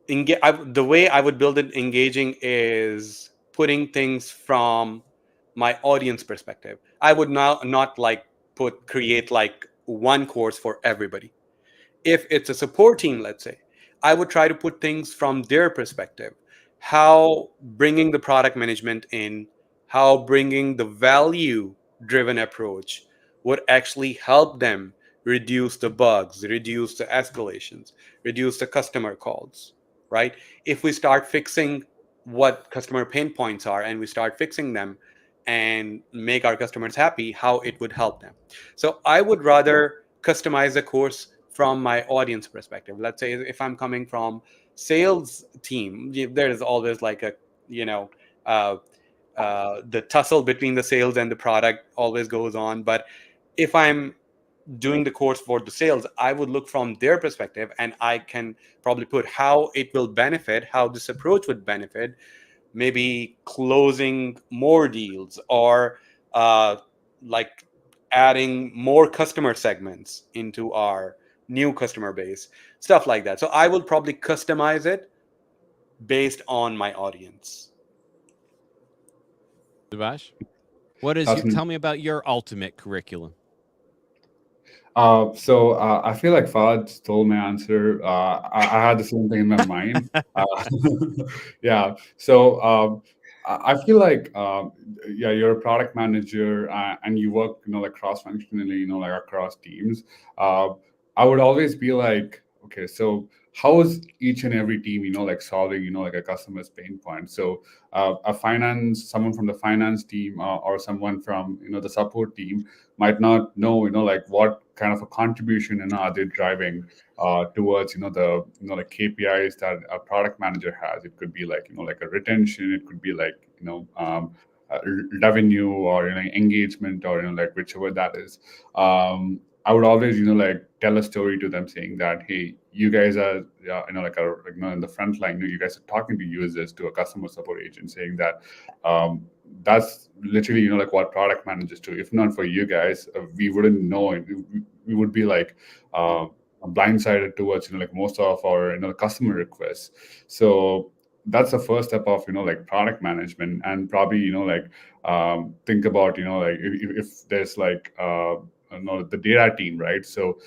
the way I would build it engaging is putting things from my audience perspective. I would not like create like one course for everybody. If it's a support team, let's say, I would try to put things from their perspective. How bringing the product management in, how bringing the value driven approach would actually help them reduce the bugs, reduce the escalations, reduce the customer calls, right? If we start fixing what customer pain points are and we start fixing them and make our customers happy, how it would help them. So I would rather customize the course from my audience perspective. Let's say if I'm coming from sales team, there is always like a, you know, the tussle between the sales and the product always goes on. But if I'm doing the course for the sales, I would look from their perspective, and I can probably put how it will benefit, how this approach would benefit, maybe closing more deals, or like adding more customer segments into our new customer base, stuff like that. So I will probably customize it based on my audience. Subhash, tell me about your ultimate curriculum. I feel like Fahad stole my answer. I had the same thing in my mind. Yeah. So I feel like, yeah, you're a product manager and you work, like cross-functionally, like across teams. I would always be like, okay, so how is each and every team, like solving, like a customer's pain point? So someone from the finance team or someone from, the support team might not know, like what kind of a contribution, are they driving towards, the, like KPIs that a product manager has. It could be like, like a retention. It could be like, revenue or, engagement or, like whichever that is. I would always, like tell a story to them saying that, hey, you guys are, in the front line, you guys are talking to users, to a customer support agent, saying that that's literally, like what product managers do. If not for you guys, we wouldn't know. We would be like blindsided towards, like most of our, customer requests. So that's the first step of, like product management. And probably, like think about, like if there's like the data team, right? So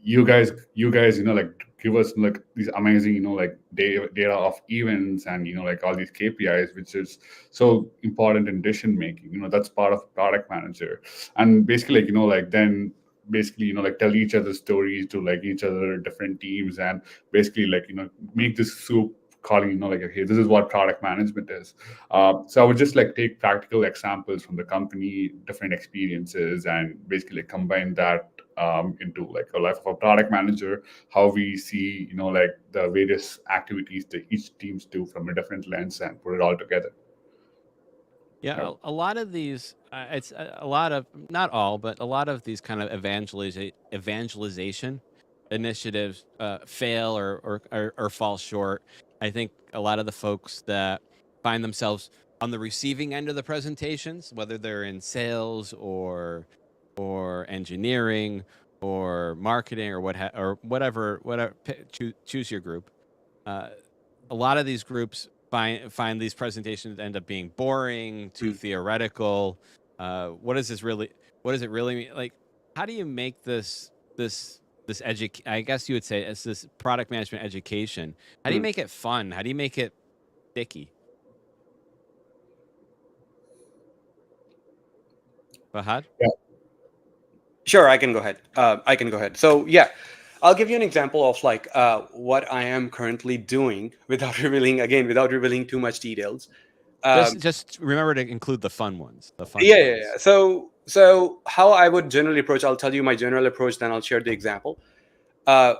you guys, like give us like these amazing, like data of events and, like all these KPIs, which is so important in decision making. That's part of product manager. And basically, like, like then basically, like tell each other stories to like each other different teams, and basically like, make this soup calling, like, hey, this is what product management is. So I would just like take practical examples from the company, different experiences, and basically like, combine that into like a life of a product manager, how we see, like the various activities that each teams do from a different lens and put it all together. Yeah, a lot of these, it's a lot of, not all, but a lot of these kind of evangelization initiatives fail or fall short. I think a lot of the folks that find themselves on the receiving end of the presentations, whether they're in sales or engineering or marketing or or whatever, choose your group. A lot of these groups find these presentations end up being boring, too theoretical. What does this really? What does it really mean? Like, how do you make this I guess you would say it's this product management education. How do you make it fun? How do you make it sticky? Fahad? Yeah. Sure, I can go ahead. So yeah, I'll give you an example of like what I am currently doing without revealing too much details. Just remember to include the fun ones. The fun Yeah, ones. yeah, yeah. So how I would generally approach, I'll tell you my general approach, then I'll share the example. Uh,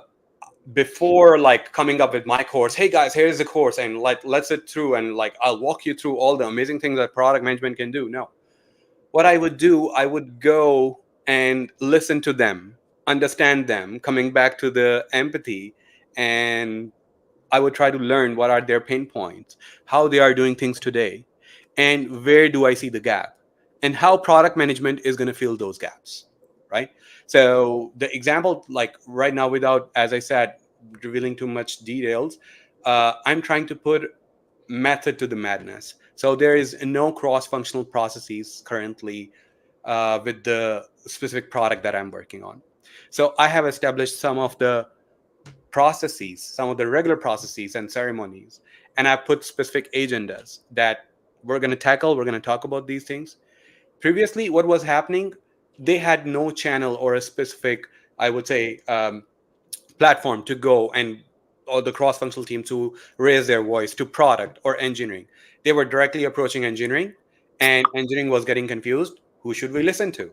Before like coming up with my course, hey guys, here's the course, and like let's sit through and like I'll walk you through all the amazing things that product management can do. No, what I would do, I would go and listen to them, understand them, coming back to the empathy, and I would try to learn what are their pain points, how they are doing things today, and where do I see the gap, and how product management is going to fill those gaps, right? So the example, like right now, without, as I said, revealing too much details, I'm trying to put method to the madness. So there is no cross-functional processes currently with the specific product that I'm working on. So I have established some of the processes, some of the regular processes and ceremonies, and I put specific agendas that we're going to tackle. We're going to talk about these things. Previously, what was happening? They had no channel or a specific, I would say, platform to go and or the cross-functional team to raise their voice to product or engineering. They were directly approaching engineering, and engineering was getting confused. Who should we listen to?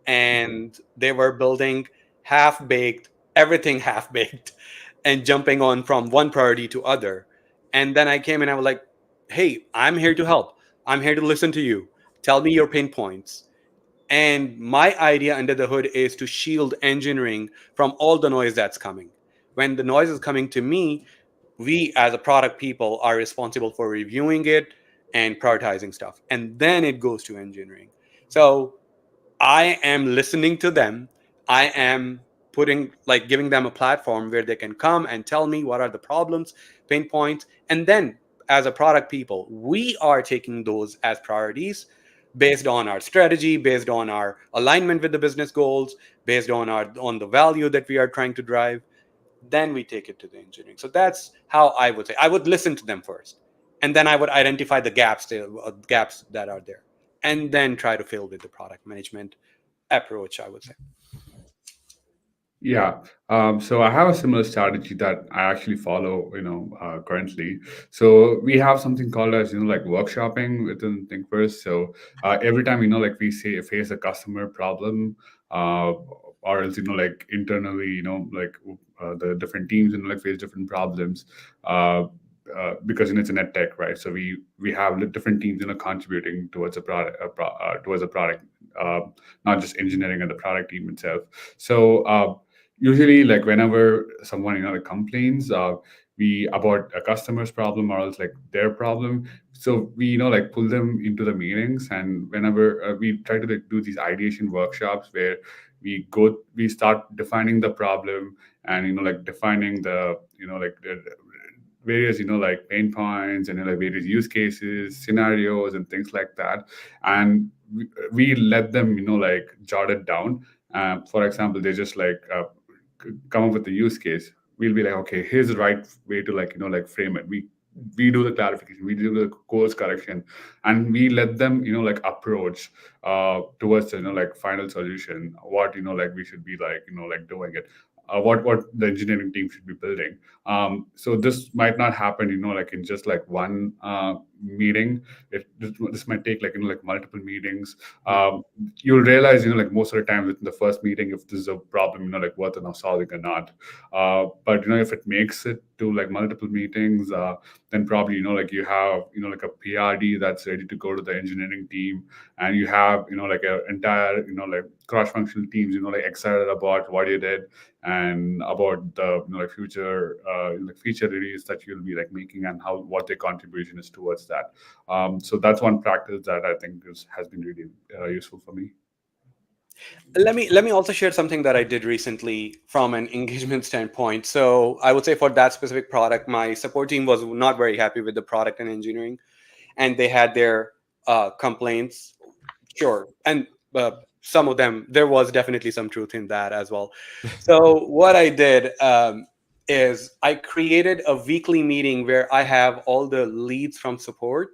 And they were building half-baked, everything half-baked, and jumping on from one priority to other. And then I came and I was like, hey, I'm here to help. I'm here to listen to you. Tell me your pain points. And my idea under the hood is to shield engineering from all the noise that's coming. When the noise is coming to me, we as a product people are responsible for reviewing it and prioritizing stuff. And then it goes to engineering. So I am listening to them. I am giving them a platform where they can come and tell me what are the problems, pain points. And then as a product people, we are taking those as priorities based on our strategy, based on our alignment with the business goals, based on the value that we are trying to drive. Then we take it to the engineering. So that's how I would say. I would listen to them first, and then I would identify the gaps that are there, and then try to fill with the product management approach, I would say. Yeah. So I have a similar strategy that I actually follow, currently. So we have something called as, like workshopping within ThinkFirst. So every time, like we say face a customer problem, or else, like internally, like the different teams, like face different problems. Because it's a net tech, right? So we have different teams, contributing towards a product, uh, not just engineering and the product team itself. So usually, like whenever someone like complains, we about a customer's problem or else like their problem, so we like pull them into the meetings, and whenever we try to like do these ideation workshops where we start defining the problem, and like defining the like the various like pain points, and like various use cases, scenarios, and things like that. And we let them like jot it down. For example, they just like come up with the use case. We'll be like, okay, here's the right way to like like frame it. We do the clarification, we do the course correction, and we let them like approach towards the like final solution, what like we should be like like doing it. what the engineering team should be building. So this might not happen, like in just like one meeting. This might take like like multiple meetings. You'll realize, like most of the time within the first meeting, if this is a problem, like worth enough solving or not. But if it makes it to like multiple meetings, then probably like you have like a PRD that's ready to go to the engineering team, and you have like an entire like cross-functional teams like excited about what you did and about the like future like feature release that you'll be like making, and what their contribution is towards that. So that's one practice that I think has been really useful for me. Let me also share something that I did recently from an engagement standpoint. So I would say for that specific product, my support team was not very happy with the product and engineering, and they had their complaints. Sure, and some of them, there was definitely some truth in that as well. So what I did is I created a weekly meeting where I have all the leads from support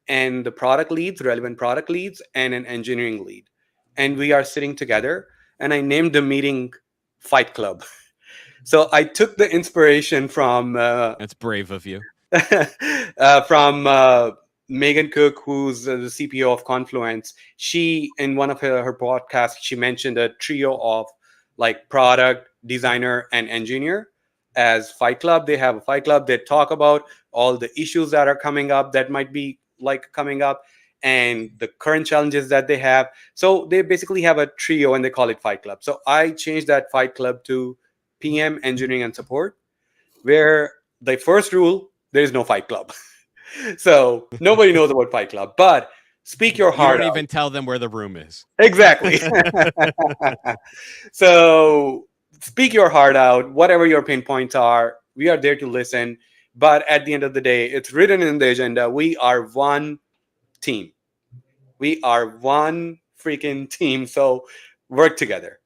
and the product leads, relevant product leads, and an engineering lead. And we are sitting together, and I named the meeting Fight Club. So I took the inspiration from That's brave of you. from Megan Cook, who's the CPO of Confluence. She, in one of her podcasts, she mentioned a trio of like product, designer, and engineer as Fight Club. They have a Fight Club. They talk about all the issues that are coming up, that might be like coming up, and the current challenges that they have. So they basically have a trio, and they call it Fight Club. So I changed that Fight Club to PM, engineering, and support, where the first rule, there is no Fight Club. So nobody knows about Fight Club, but speak your You heart don't out. even tell them where the room is. Exactly. So speak your heart out, whatever your pain points are. We are there to listen. But at the end of the day, it's written in the agenda. We are one team. We are one freaking team. So work together.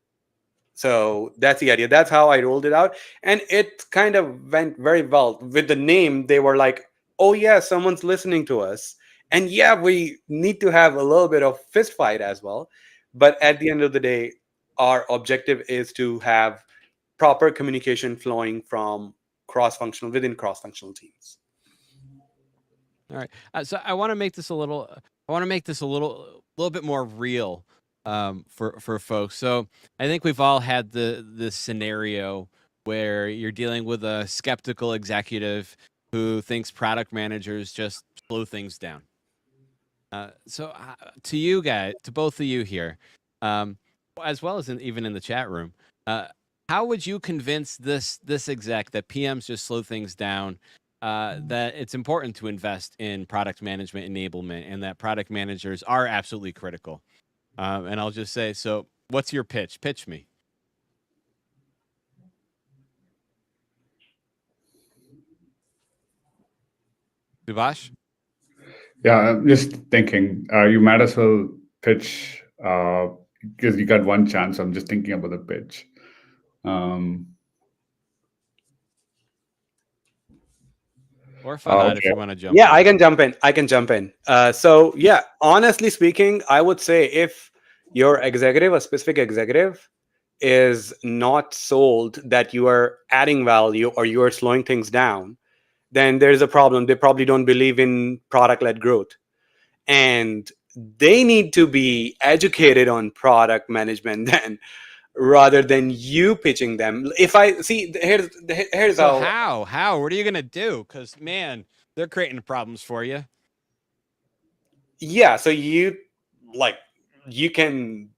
So that's the idea. That's how I rolled it out. And it kind of went very well. With the name, they were like, oh, yeah, someone's listening to us. And yeah, we need to have a little bit of fist fight as well. But at the end of the day, our objective is to have proper communication flowing from within cross-functional teams. All right. So I want to make this a little. I want to make this a little bit more real for folks. So I think we've all had this scenario where you're dealing with a skeptical executive who thinks product managers just slow things down. So to you guys, to both of you here, as well as even in the chat room, how would you convince this exec that PMs just slow things down? That it's important to invest in product management enablement, and that product managers are absolutely critical. And I'll just say, so what's your pitch? Pitch me. Subhash? Yeah, I'm just thinking, you might as well pitch because you got one chance. I'm just thinking about the pitch. Or Fahad, if you want to jump Yeah, in. I can jump in. So yeah, honestly speaking, I would say if your executive, a specific executive, is not sold that you are adding value or you are slowing things down, then there's a problem. They probably don't believe in product-led growth. And they need to be educated on product management then, rather than you pitching them. If I see, here's So how. what are you gonna do? Because man, they're creating problems for you. Yeah, so you can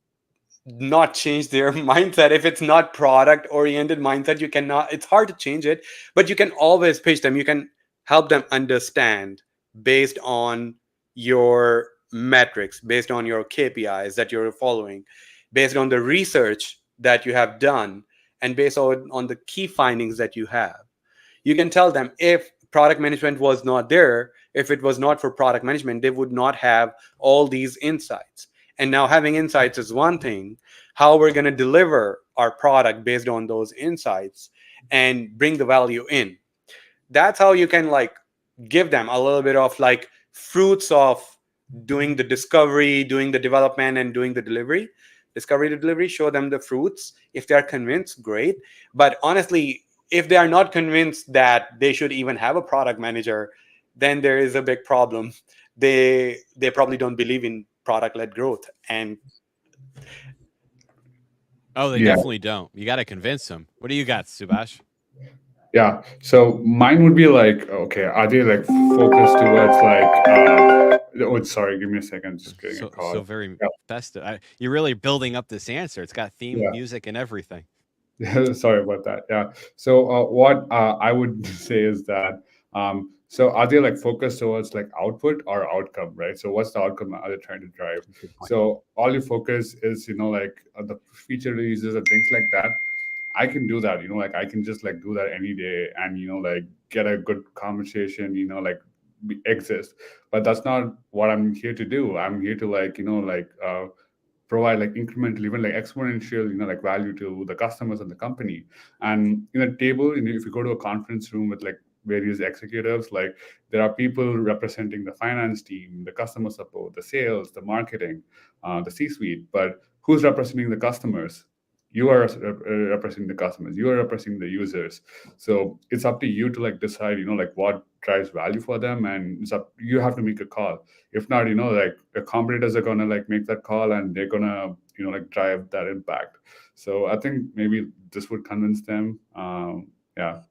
not change their mindset. If it's not product oriented mindset, you cannot, it's hard to change it, but you can always pitch them. You can help them understand based on your metrics, based on your KPIs that you're following, based on the research that you have done, and based on the key findings that you have. You can tell them, if product management was not there, if it was not for product management, they would not have all these insights. And now having insights is one thing. How we're going to deliver our product based on those insights and bring the value in, that's how you can give them a little bit of fruits of doing the discovery, doing the development, and doing the delivery. discovery to delivery, show them the fruits. If they are convinced, great. But honestly, if they are not convinced that they should even have a product manager, then there is a big problem. They probably don't believe in product-led growth. And They definitely don't. You got to convince them. What do you got, Subhash? Yeah. So mine would be like, okay, are they like focused towards like, oh, sorry, give me a second. Just getting a call. So very festive. You're really building up this answer. It's got theme music and everything. Sorry about that. Yeah. So what I would say is that, so are they like focused towards like output or outcome, right? So what's the outcome are they trying to drive? So all your focus is, like the feature releases and things like that. I can do that, like I can just like do that any day and, like get a good conversation, like exist. But that's not what I'm here to do. I'm here to like, provide like incremental, even like exponential, like value to the customers and the company. And in a table, if you go to a conference room with like various executives, like there are people representing the finance team, the customer support, the sales, the marketing, the C-suite. But who's representing the customers? You are representing the customers. You are representing the users. So it's up to you to like decide, like what drives value for them, and it's up. You have to make a call. If not, like the competitors are gonna like make that call, and they're gonna like drive that impact. So I think maybe this would convince them. Yeah.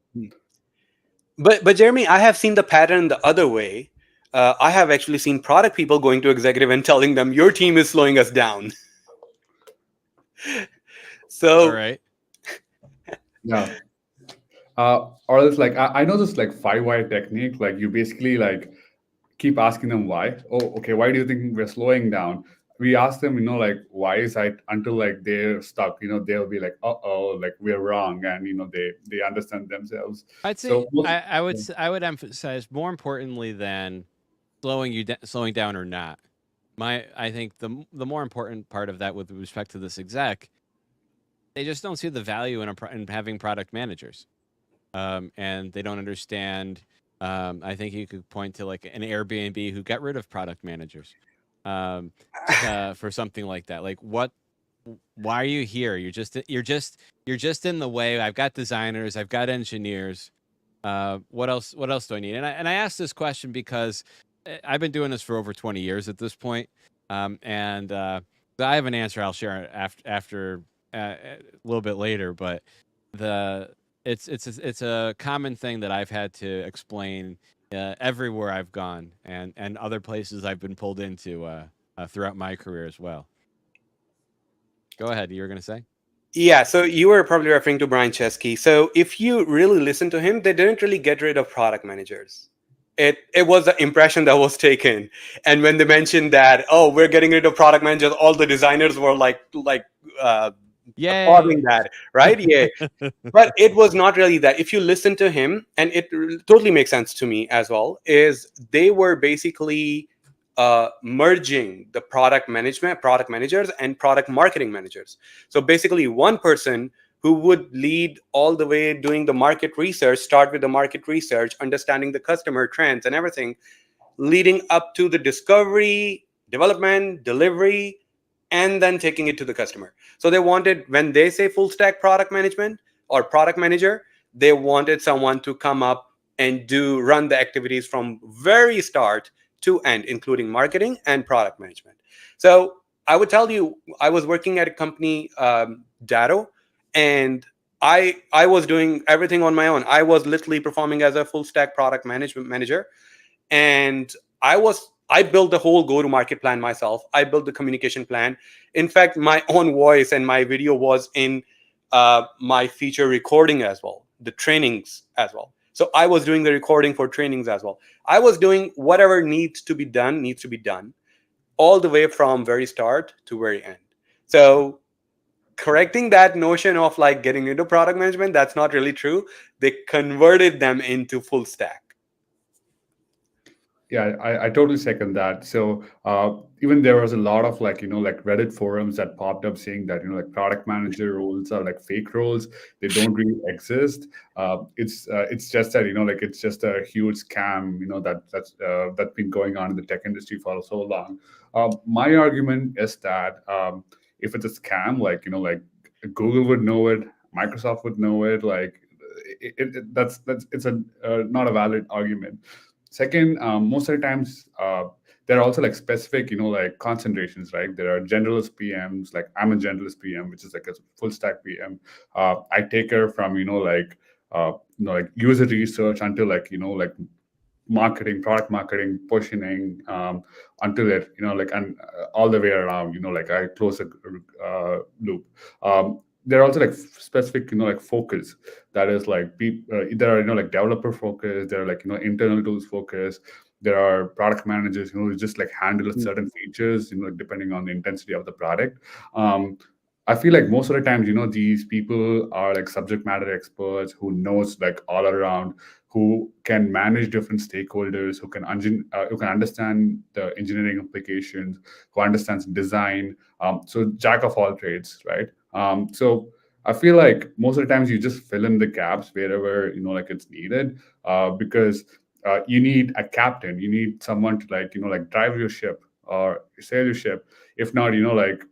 But Jeremy, I have seen the pattern the other way. I have actually seen product people going to executive and telling them your team is slowing us down. So all right. Yeah. Or it's like I know this like 5 why technique. Like you basically like keep asking them why. Oh, okay, why do you think we're slowing down? We ask them, like why is that, until like they're stuck. They'll be like, oh, like we're wrong, and they understand themselves. I'd say I would emphasize more importantly than slowing down or not. I think the more important part of that with respect to this exec, they just don't see the value in having product managers, and they don't understand. I think you could point to like an Airbnb who got rid of product managers for something like that. Like what? Why are you here? You're just in the way. I've got designers. I've got engineers. What else do I need? And I asked this question because I've been doing this for over 20 years at this point. And I have an answer I'll share after a little bit later, but it's a common thing that I've had to explain everywhere I've gone and other places I've been pulled into throughout my career as well. Go ahead. You were going to say? Yeah, so you were probably referring to Brian Chesky. So if you really listen to him, they didn't really get rid of product managers. It was the impression that was taken. And when they mentioned that, oh, we're getting rid of product managers, all the designers were like applauding that, right? Yeah. But it was not really that. If you listen to him, and it totally makes sense to me as well, is they were basically merging the product managers and product marketing managers. So basically one person who would lead all the way doing the market research, start with the market research, understanding the customer trends and everything, leading up to the discovery, development, delivery, and then taking it to the customer. So they wanted, when they say full stack product management or product manager, they wanted someone to come up and run the activities from very start to end, including marketing and product management. So I would tell you, I was working at a company, Datto, and I was doing everything on my own. I was literally performing as a full stack product management manager, and I built the whole go-to-market plan myself. I built the communication plan. In fact, my own voice and my video was in my feature recording as well, the trainings as well. So I was doing the recording for trainings as well. I was doing whatever needs to be done, all the way from very start to very end. So correcting that notion of like getting into product management, that's not really true. They converted them into full stack. Yeah, I totally second that. So even there was a lot of like, like Reddit forums that popped up saying that, like product manager roles are like fake roles. They don't really exist. It's just that, like it's just a huge scam, that's been going on in the tech industry for so long. My argument is that, if it's a scam, like, like Google would know it, Microsoft would know it. Like, that's it's a not a valid argument. Second, most of the times, there are also like specific, like concentrations, right? There are generalist PMs, like I'm a generalist PM, which is like a full stack PM. I take care from, like user research until like, like marketing, product marketing, positioning, until it, like, and all the way around, like I close a loop. There are also like specific, like focus that is like, there are, like developer focus, there are like, internal tools focus. There are product managers, who just like handle certain features, depending on the intensity of the product. I feel like most of the times, these people are like subject matter experts who knows like all around, who can manage different stakeholders, who can understand the engineering applications, who understands design. So jack of all trades, right? So I feel like most of the times you just fill in the gaps wherever, like it's needed, because you need a captain, you need someone to like, like drive your ship or sail your ship. If not, like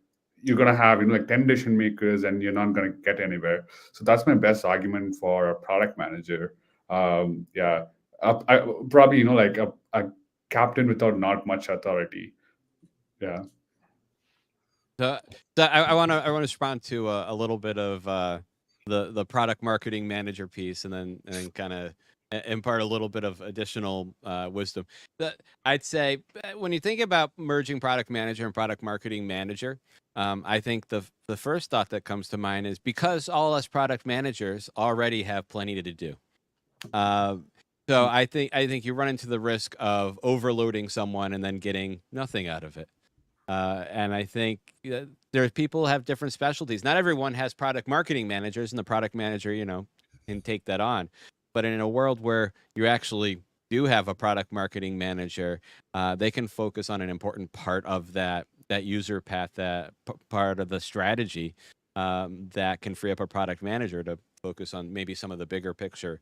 you're gonna have, like 10 decision makers and you're not gonna get anywhere. So that's my best argument for a product manager. Yeah, I probably, like a captain without not much authority. Yeah. So, I want to respond to a little bit of the product marketing manager piece, and then kind of impart a little bit of additional wisdom. I'd say when you think about merging product manager and product marketing manager, I think the first thought that comes to mind is because all us product managers already have plenty to do. So I think you run into the risk of overloading someone and then getting nothing out of it. And I think there's people who have different specialties. Not everyone has product marketing managers, and the product manager, can take that on. But in a world where you actually do have a product marketing manager, they can focus on an important part of that user path, that part of the strategy, that can free up a product manager to focus on maybe some of the bigger picture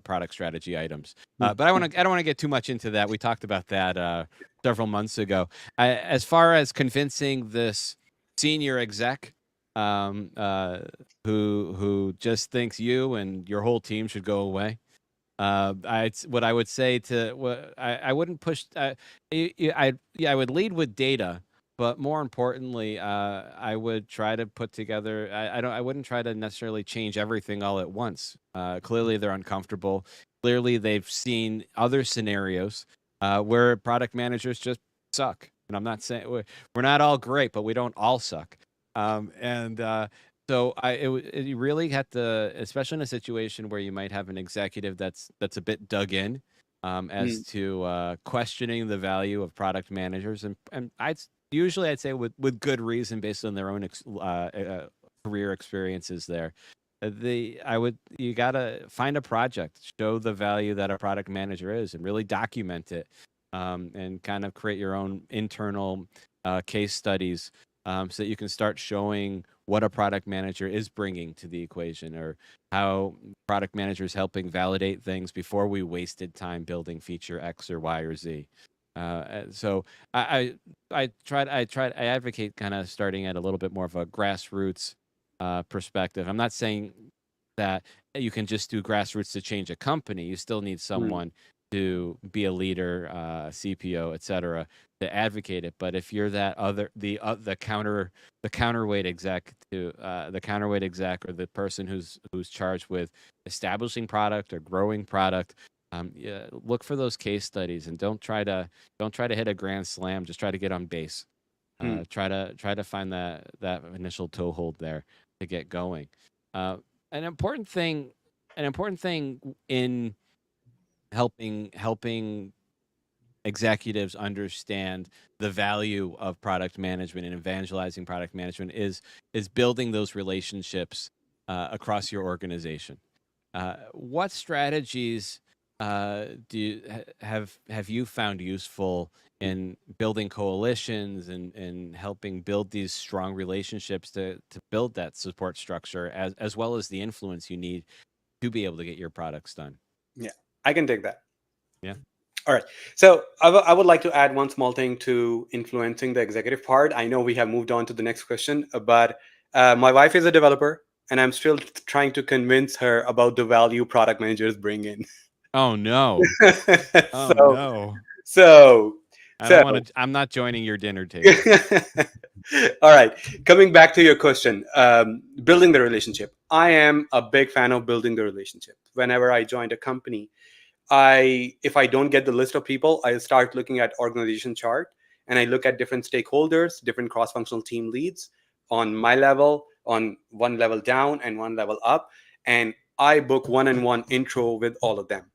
product strategy items. But I don't want to get too much into that. We talked about that several months ago. As far as convincing this senior exec who just thinks you and your whole team should go away, what I would say to I wouldn't push. I would lead with data, but more importantly, I would try to put together. I wouldn't try to necessarily change everything all at once. Clearly, they're uncomfortable. Clearly, they've seen other scenarios where product managers just suck. And I'm not saying we're not all great, but we don't all suck. So you really have to, especially in a situation where you might have an executive that's a bit dug in as to questioning the value of product managers, and I'd say with good reason based on their own career experiences there. You gotta find a project, show the value that a product manager is, and really document it, and kind of create your own internal case studies, so that you can start showing what a product manager is bringing to the equation, or how product managers helping validate things before we wasted time building feature X or Y or Z. So I advocate kind of starting at a little bit more of a grassroots perspective. I'm not saying that you can just do grassroots to change a company. You still need someone to be a leader, CPO, et cetera, to advocate it. But if you're the counterweight exec to the counterweight exec, or the person who's charged with establishing product or growing product, look for those case studies, and don't try to hit a grand slam. Just try to get on base. Try to find that initial toehold there to get going. An important thing in helping executives understand the value of product management and evangelizing product management is building those relationships across your organization. What strategies have you found useful in building coalitions and helping build these strong relationships to build that support structure, as well as the influence you need to be able to get your products done? Yeah, I can take that. Yeah. All right. So I would like to add one small thing to influencing the executive part. I know we have moved on to the next question, but my wife is a developer, and I'm still trying to convince her about the value product managers bring in. Oh no. Oh so, no. so, I so. don't want to. I'm not joining your dinner table. All right. Coming back to your question, building the relationship. I am a big fan of building the relationship. Whenever I joined a company, if I don't get the list of people, I start looking at organization chart, and I look at different stakeholders, different cross-functional team leads on my level, on one level down and one level up, and I book one-on-one intro with all of them.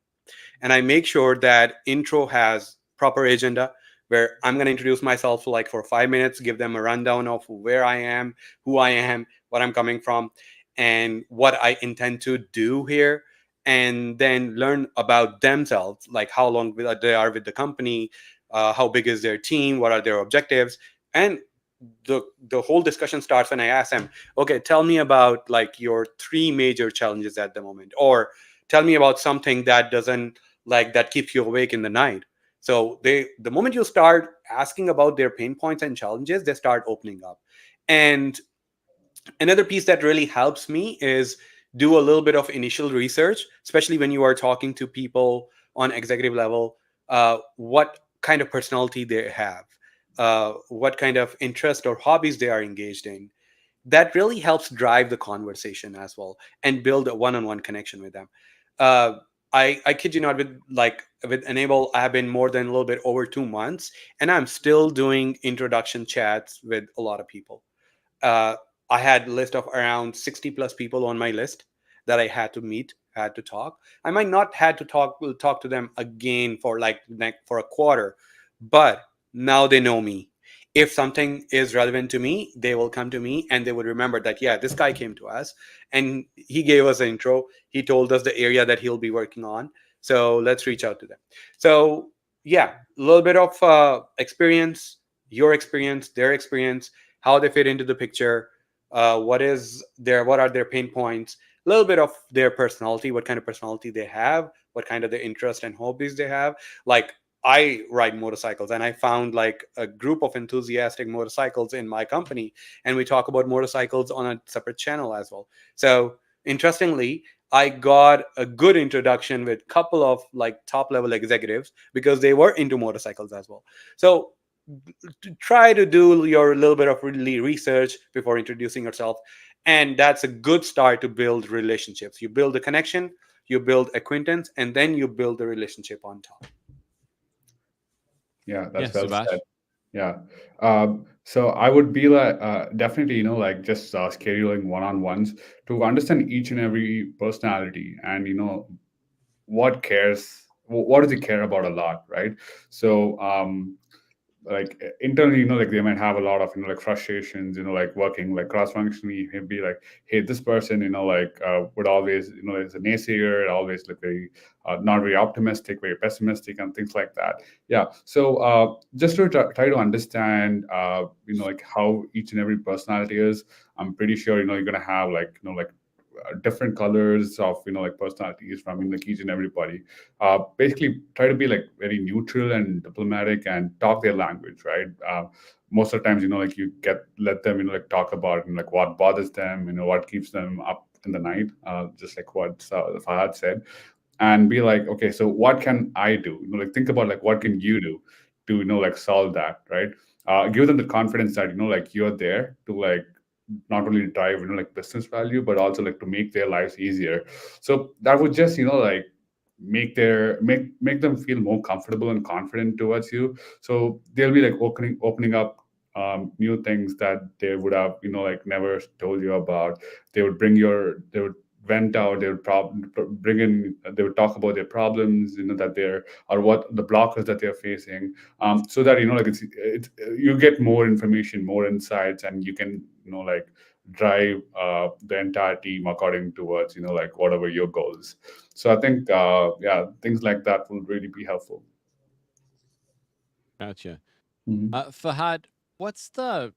And I make sure that intro has proper agenda where I'm going to introduce myself like for 5 minutes, give them a rundown of where I am, who I am, what I'm coming from, and what I intend to do here, and then learn about themselves, like how long they are with the company, how big is their team, what are their objectives, and the whole discussion starts when I ask them, okay, tell me about like your three major challenges at the moment, or tell me about something that doesn't like that keeps you awake in the night. So the moment you start asking about their pain points and challenges, they start opening up. And another piece that really helps me is do a little bit of initial research, especially when you are talking to people on executive level, what kind of personality they have, what kind of interest or hobbies they are engaged in. That really helps drive the conversation as well and build a one-on-one connection with them. uh, I kid you not, with Enable, I have been more than a little bit over 2 months, and I'm still doing introduction chats with a lot of people. uh, I had a list of around 60 plus people on my list that I had to meet, had to talk. I might not had to talk to them again for for a quarter, but now they know me. If something is relevant to me, they will come to me and they would remember that, yeah, this guy came to us and he gave us an intro. He told us the area that he'll be working on. So let's reach out to them. So yeah, a little bit of experience, your experience, their experience, how they fit into the picture, what are their pain points, a little bit of their personality, what kind of personality they have, what kind of the interest and hobbies they have. Like, I ride motorcycles, and I found like a group of enthusiastic motorcycles in my company, and we talk about motorcycles on a separate channel as well. So interestingly, I got a good introduction with a couple of like top level executives because they were into motorcycles as well. So to try to do your little bit of really research before introducing yourself, and that's a good start to build relationships. You build a connection, you build acquaintance, and then you build the relationship on top. Yeah, Yeah, that's well said. Subash. Yeah. So I would be like, definitely, like just scheduling one-on-ones to understand each and every personality, and what cares, what does he care about a lot, right? So like internally, like they might have a lot of like frustrations, like working like cross-functionally. He'd be like, hey, this person, like would always, is a naysayer, always like very not very optimistic, very pessimistic, and things like that. Yeah. So just to try to understand like how each and every personality is, I'm pretty sure you're gonna have like like different colors of like personalities from like each and everybody. Basically try to be like very neutral and diplomatic and talk their language, right? Most of the times, like you get let them like talk about like what bothers them, what keeps them up in the night, just like what Fahad said, and be like, okay, so what can I do? Like think about like what can you do to like solve that, right? Give them the confidence that like you're there to like not only drive like business value, but also like to make their lives easier. So that would just like make them feel more comfortable and confident towards you. So they'll be like opening up new things that they would have like never told you about. They would vent out, they would bring in, they would talk about their problems, that they're, or what the blockers that they're facing, so that like it's you get more information, more insights, and you can like drive the entire team according towards like whatever your goals. So I think yeah, things like that will really be helpful. Gotcha. Mhm. Fahad, what's the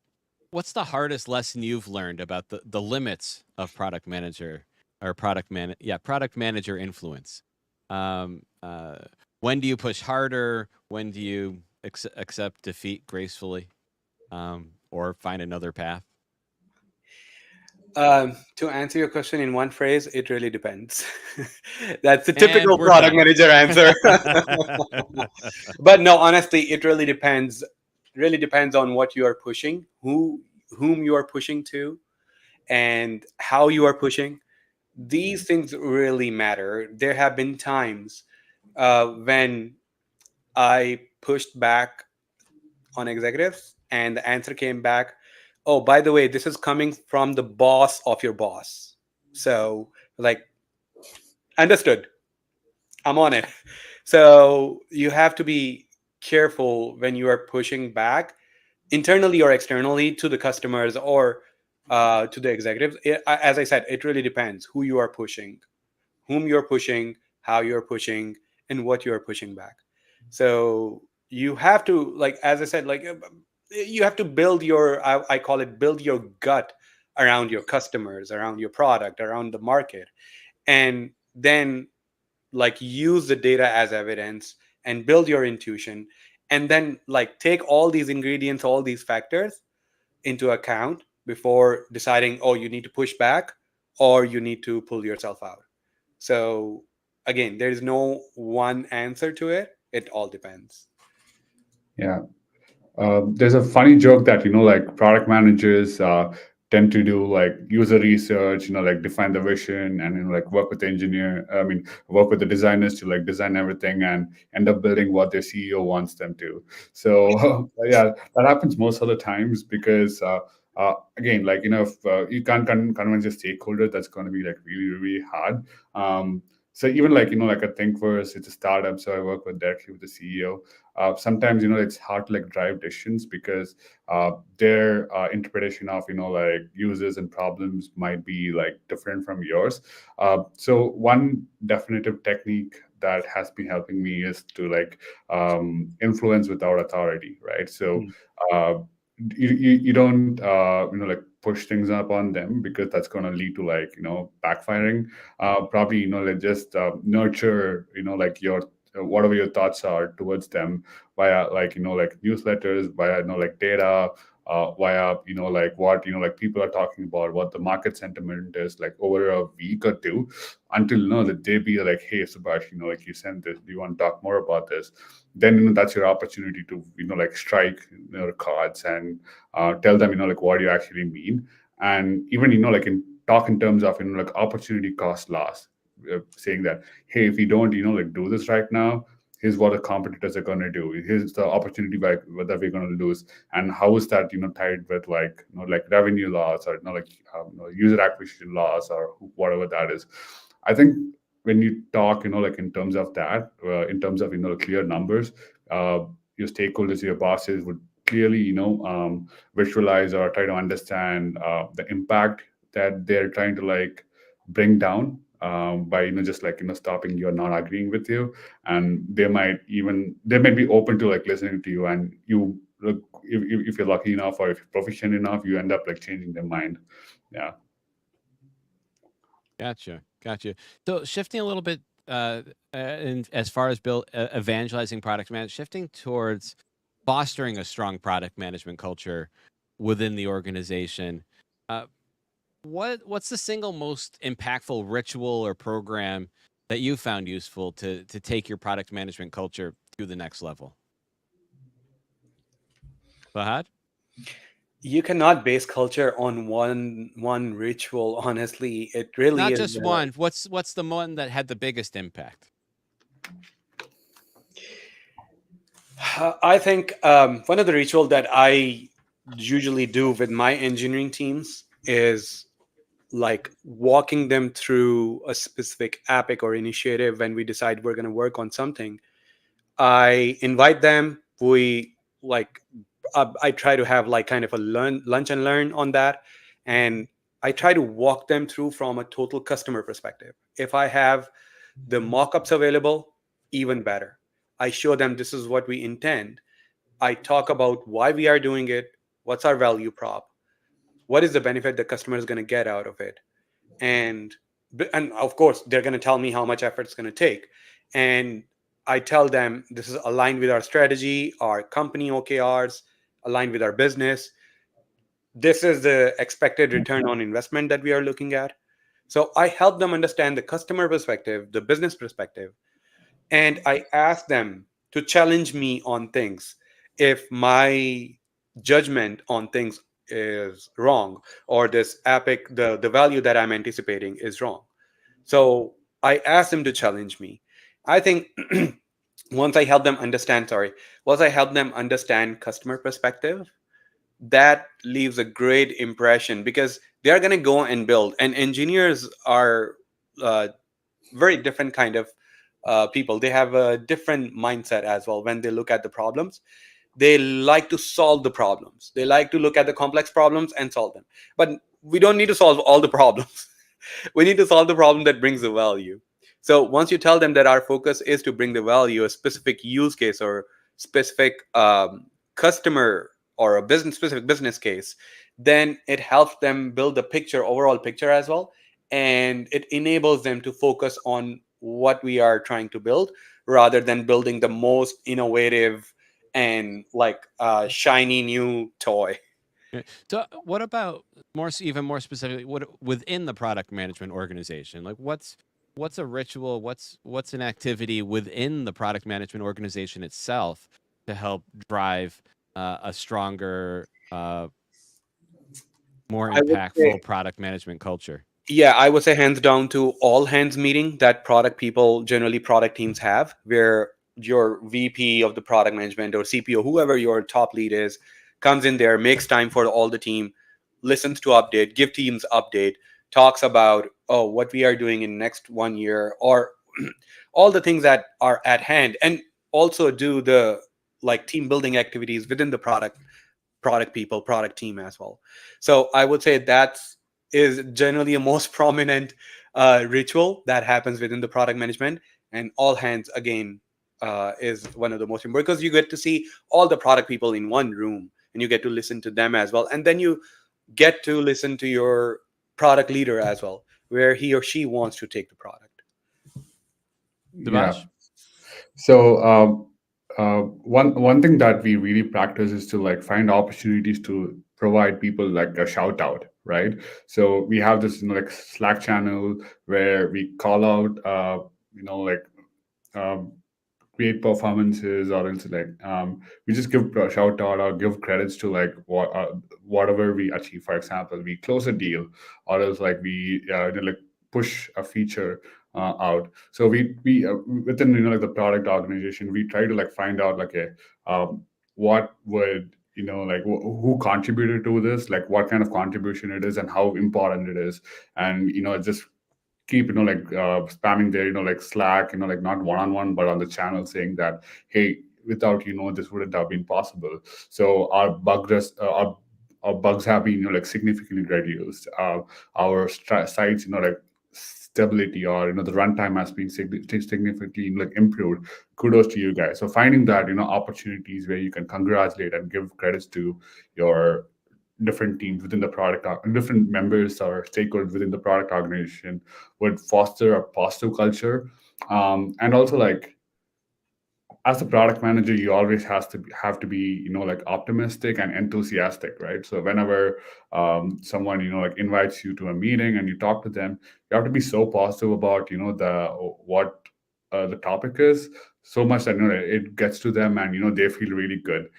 hardest lesson you've learned about the limits of product manager or product manager influence? Um, uh, when do you push harder? When do you accept defeat gracefully, or find another path? To answer your question in one phrase, it really depends. That's the And typical we're product done. manager answer. But no, honestly, it really depends. Really depends on what you are pushing, whom you are pushing to, and how you are pushing. These things really matter. There have been times when I pushed back on executives, and the answer came back, "Oh, by the way, this is coming from the boss of your boss." So, like, understood. I'm on it. So you have to be careful when you are pushing back internally or externally to the customers or to the executives. As I said, it really depends who you are pushing, whom you're pushing, how you're pushing, and what you're pushing back. So you have to, like, as I said, like, you have to build your, I call it, build your gut around your customers, around your product, around the market, and then, like, use the data as evidence and build your intuition, and then, like, take all these ingredients, all these factors into account before deciding, oh, you need to push back or you need to pull yourself out. So again, there is no one answer to it. It all depends. Yeah. There's a funny joke that like product managers tend to do like user research, like define the vision, and like work with the engineer. I mean, work with the designers to like design everything and end up building what their CEO wants them to. So yeah, that happens most of the times because. Again, like if you can't convince your stakeholder, that's going to be like really really hard. So even like like I think first it's a startup, so I work with directly with the CEO. Sometimes it's hard to like drive decisions because their interpretation of like users and problems might be like different from yours. So one definitive technique that has been helping me is to like influence without authority, right? So uh, you don't like push things up on them because that's going to lead to like backfiring. Probably like just nurture like your whatever your thoughts are towards them via like like newsletters, via like data, via like what like people are talking about, what the market sentiment is like over a week or two, until that they be like, hey Subhash, like you sent this, do you want to talk more about this? Then that's your opportunity to like strike cards and tell them like what you actually mean. And even like in talk in terms of like opportunity cost loss, saying that, hey, if you don't like do this right now, here's what the competitors are going to do, here's the opportunity that we're going to lose, and how is that tied with like like revenue loss, or like user acquisition loss, or whatever that is. I think when you talk like in terms of that, in terms of clear numbers, uh, your stakeholders, your bosses would clearly visualize or try to understand the impact that they're trying to like bring down by just like stopping you or not agreeing with you. And they might be open to like listening to you, and you look, if you're lucky enough or if you're proficient enough, you end up like changing their mind. Yeah. Gotcha. So shifting a little bit, in as far as evangelizing product management, shifting towards fostering a strong product management culture within the organization. Uh, what's the single most impactful ritual or program that you found useful to take your product management culture to the next level? Fahad? You cannot base culture on one ritual. Honestly, it really Not is. just one. What's the one that had the biggest impact? I think one of the ritual that I usually do with my engineering teams is, like, walking them through a specific epic or initiative. When we decide we're going to work on something, I invite them. We, like, I try to have like kind of a lunch and learn on that, and I try to walk them through from a total customer perspective. If I have the mock-ups available, even better. I show them this is what we intend. I talk about why we are doing it, what's our value prop, what is the benefit the customer is going to get out of it, and of course they're going to tell me how much effort it's going to take. And I tell them this is aligned with our strategy, our company OKRs, aligned with our business. This is the expected return on investment that we are looking at. So I help them understand the customer perspective, the business perspective, and I ask them to challenge me on things if my judgment on things is wrong, or this epic the value that I'm anticipating is wrong. So I ask them to challenge me. I think once I help them understand, sorry, once I help them understand customer perspective, that leaves a great impression, because they are going to go and build. And engineers are uh, very different kind of people. They have a different mindset as well. When they look at the problems, they like to solve the problems. They like to look at the complex problems and solve them. But we don't need to solve all the problems. We need to solve the problem that brings the value. So once you tell them that our focus is to bring the value, a specific use case or specific customer or a business specific business case, then it helps them build the picture, overall picture as well, and it enables them to focus on what we are trying to build, rather than building the most innovative and like shiny new toy. Yeah. So, what about even more specifically, what within the product management organization? Like, what's a ritual? What's an activity within the product management organization itself to help drive a stronger, more I would say, impactful product management culture? yeah, I would say hands down to all hands meeting that product people, generally product teams have, where your VP of the product management or CPO, whoever your top lead is, comes in there, makes time for all the team, listens to update, give teams update, talks about, oh, what we are doing in next 1 year, or all the things that are at hand, and also do the like team building activities within the product people, product team as well. So I would say that is generally a most prominent ritual that happens within the product management. And all hands again is one of the most important, because you get to see all the product people in one room and you get to listen to them as well. And then you get to listen to your product leader as well, where he or she wants to take the product. Yeah. Devash? So one thing that we really practice is to like find opportunities to provide people like a shout out, right? So we have this like Slack channel where we call out like um, great performances, or else like we just give a shout out or give credits to like whatever we achieve. For example, we close a deal, or else like we like push a feature out. So we within like the product organization, we try to like find out like a what would like who contributed to this, like what kind of contribution it is and how important it is. And just keep like spamming there, like Slack, like not one-on-one but on the channel, saying that, hey, without this wouldn't have been possible. So our bugs have been like significantly reduced. Our sites like stability, or the runtime has been significantly like improved. Kudos to you guys. So finding that opportunities where you can congratulate and give credits to your different teams within the product, different members or stakeholders within the product organization, would foster a positive culture. And also, like, as a product manager, you always have to be like optimistic and enthusiastic, right? So whenever someone like invites you to a meeting and you talk to them, you have to be so positive about the what the topic is, so much that it gets to them, and they feel really good.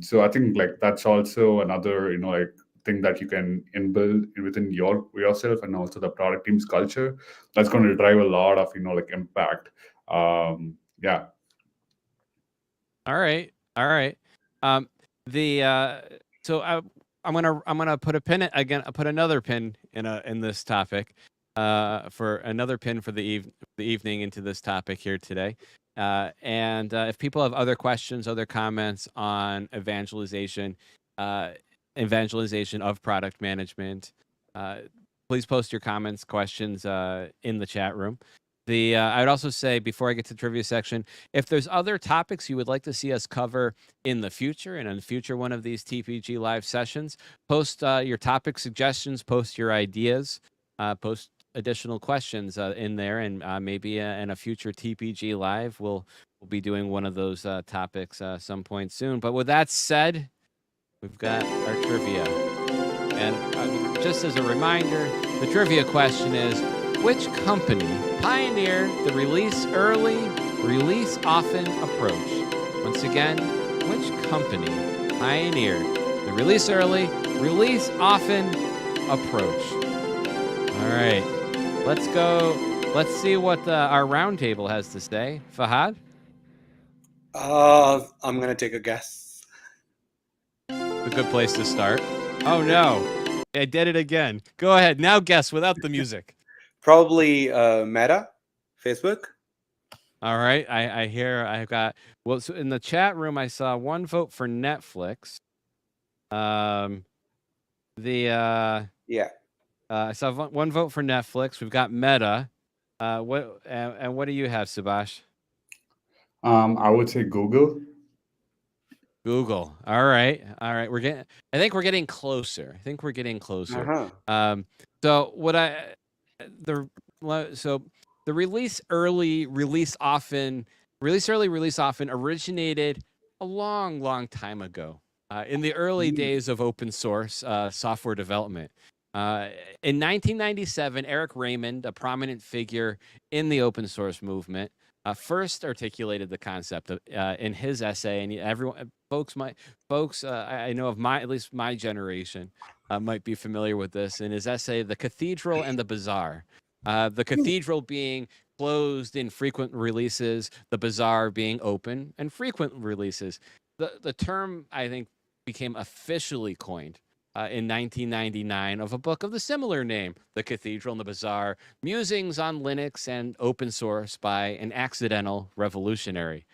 So I think like that's also another like thing that you can inbuild within yourself, and also the product team's culture, that's going to drive a lot of like impact. Yeah. All right, all right. Um, the so I'm gonna put a pin again. Put another pin in this topic. For another pin for the evening into this topic here today. And if people have other questions, other comments on uh, evangelization of product management, uh, please post your comments, questions in the chat room. I would also say, before I get to the trivia section, if there's other topics you would like to see us cover in the future, and in the future one of these TPG live sessions, post your topic suggestions, post your ideas, post additional questions in there, and maybe in a future TPG live, we'll be doing one of those topics some point soon. But with that said, we've got our trivia. And just as a reminder, the trivia question is, which company pioneered the release early, release often approach? Once again, which company pioneered the release early, release often approach? All right, let's go. Let's see what our roundtable has to say. Fahad? I'm going to take a guess. A good place to start. Oh, no. I did it again. Go ahead. Now guess without the music. Probably Meta, Facebook. All right. I hear I've got, well, so in the chat room, I saw one vote for Netflix. Yeah. I saw one vote for Netflix. We've got Meta. What do you have, Subhash? I would say Google. Google. All right. I think we're getting closer. So the release early, release often originated a long time ago, in the early days of open source software development. In 1997, Eric Raymond, a prominent figure in the open source movement, first articulated the concept of, in his essay, and folks I know of at least my generation might be familiar with this, in his essay, "The Cathedral and the Bazaar." The cathedral being closed in frequent releases, the bazaar being open and frequent releases. The term, I think, became officially coined in 1999 of a book of the similar name, The Cathedral and the Bazaar, Musings on Linux and Open Source by an Accidental Revolutionary.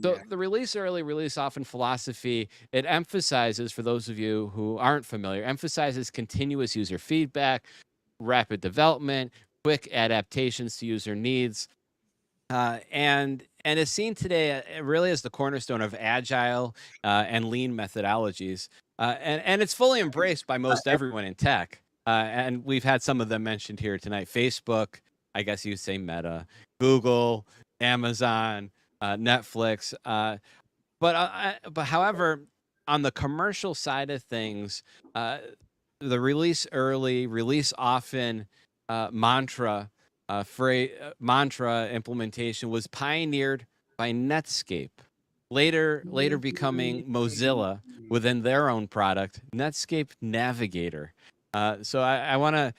So the release early, release often philosophy, it emphasizes, for those of you who aren't familiar, emphasizes continuous user feedback, rapid development, quick adaptations to user needs, and is seen today really as the cornerstone of agile and lean methodologies. And it's fully embraced by most everyone in tech. And we've had some of them mentioned here tonight. Facebook, I guess you'd say Meta, Google, Amazon, Netflix. But however, on the commercial side of things, the release early, release often mantra implementation was pioneered by Netscape, later becoming Mozilla within their own product, Netscape Navigator. So I want to